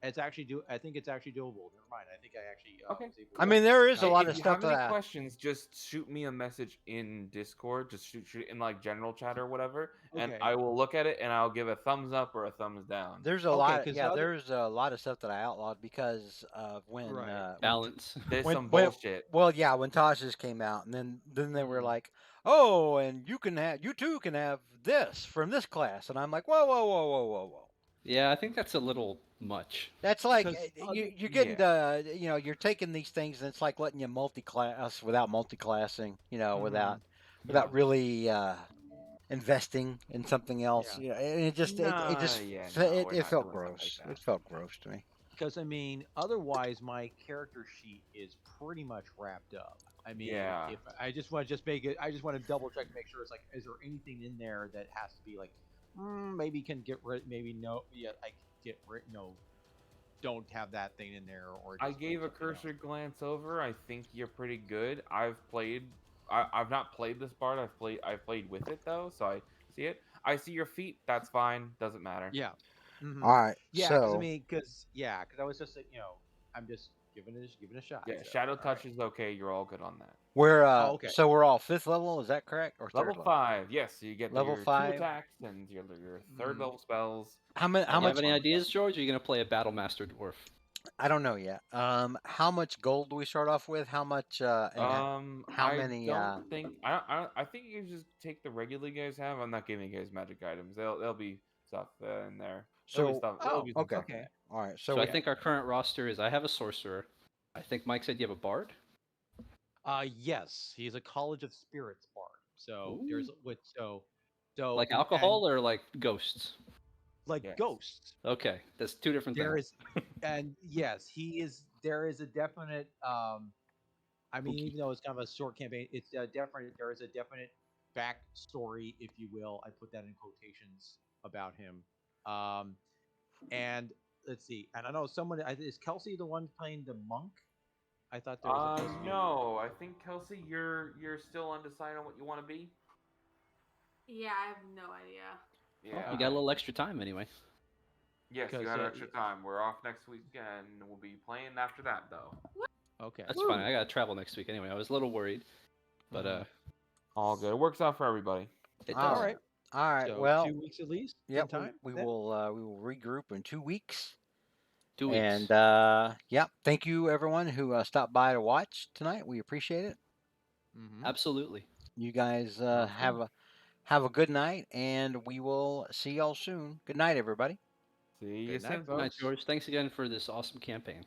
it's actually do I think it's actually doable. Never mind. I think I actually Okay. was able I to mean, there is a lot If of you stuff have that any I. questions, just shoot me a message in Discord. Just shoot it in like general chat or whatever, and okay I will look at it and I'll give a thumbs up or a thumbs down. There's a okay lot. because the Yeah, other there's a lot of stuff that I outlawed because of right Balance. when Bullshit. well yeah when Tasha's came out and then they were mm, like, oh, and you too can have this from this class, and I'm like, whoa, whoa, whoa, whoa, whoa, whoa. Yeah, I think that's a little much. That's like because other you're getting Yeah. to you're taking these things and it's like letting you multi-class without multi-classing, mhm, yeah without really investing in something else. yeah And Nah, yeah, no, we're it not felt doing stuff like gross. It that. felt gross to me. because I mean, otherwise my character sheet is pretty much wrapped up. I mean, Yeah. if I just want to just make it, I just want to double check to make sure it's like, is there anything in there that has to be like, maybe can get rid, maybe no, yeah, I can get rid, no, don't have that thing in there, or I just make gave a something else. cursory glance over. I think you're pretty good. I've not played this bard. I've played with it though, so I see it. I see your feet. That's fine. Doesn't matter. Yeah, hmm All right, yeah, because I so mean, because I was just like, I'm just giving it a shot. Yeah, So, shadow all right. touch is okay. You're all good on that. we're Oh, okay. so we're all fifth level. Is that correct, or Level third level? 5, yes. So you get Level your 2 5. attacks and your third Mm, level spells. How many? How And You that's have much? any fun. ideas, George? Or are you gonna play a battle master dwarf? I don't know yet. How much gold do we start off with? How much? And how I many? don't think I think you can just take the regular you guys have. I'm not giving you guys magic items. There'll be stuff in there. There'll be So stuff. There'll oh, be some okay. stuff in okay. there. All right. So So I we Yeah. think our current roster is I have a sorcerer. I think Mike said you have a bard. Yes, he's a College of Spirits bard. So Ooh. there's with so Like and alcohol or like ghosts? like Yes. ghosts. Okay, that's 2 different There things. is, and yes, he is. There is a definite. I mean, Spooky. even though it's kind of a short campaign, it's a definite. There is a definite backstory, if you will. I put that in quotations about him. And let's see. And I know someone is Kelsey the one playing the monk. I thought there was supposed to be. No, I think Kelsey, you're still undecided on what you want to be. Yeah, I have no idea. Well, Yeah. you got a little extra time anyway. Yes, you 'Cause, have extra time. We're off next week, and we'll be playing after that, though. Okay. That's fine. I gotta travel next week anyway. I was a little worried, but All good. It works out for everybody. it All does. All right. right. All right. So Well, 2 weeks at least. yep. In time. We then? will regroup in 2 weeks. 2 weeks. And yeah, thank you everyone who stopped by to watch tonight. We appreciate it. Mhm. Absolutely. You guys Sounds have a good night, and we will see y'all soon. Good night, everybody. See you Good night, soon, Good night, folks. George. Thanks again for this awesome campaign.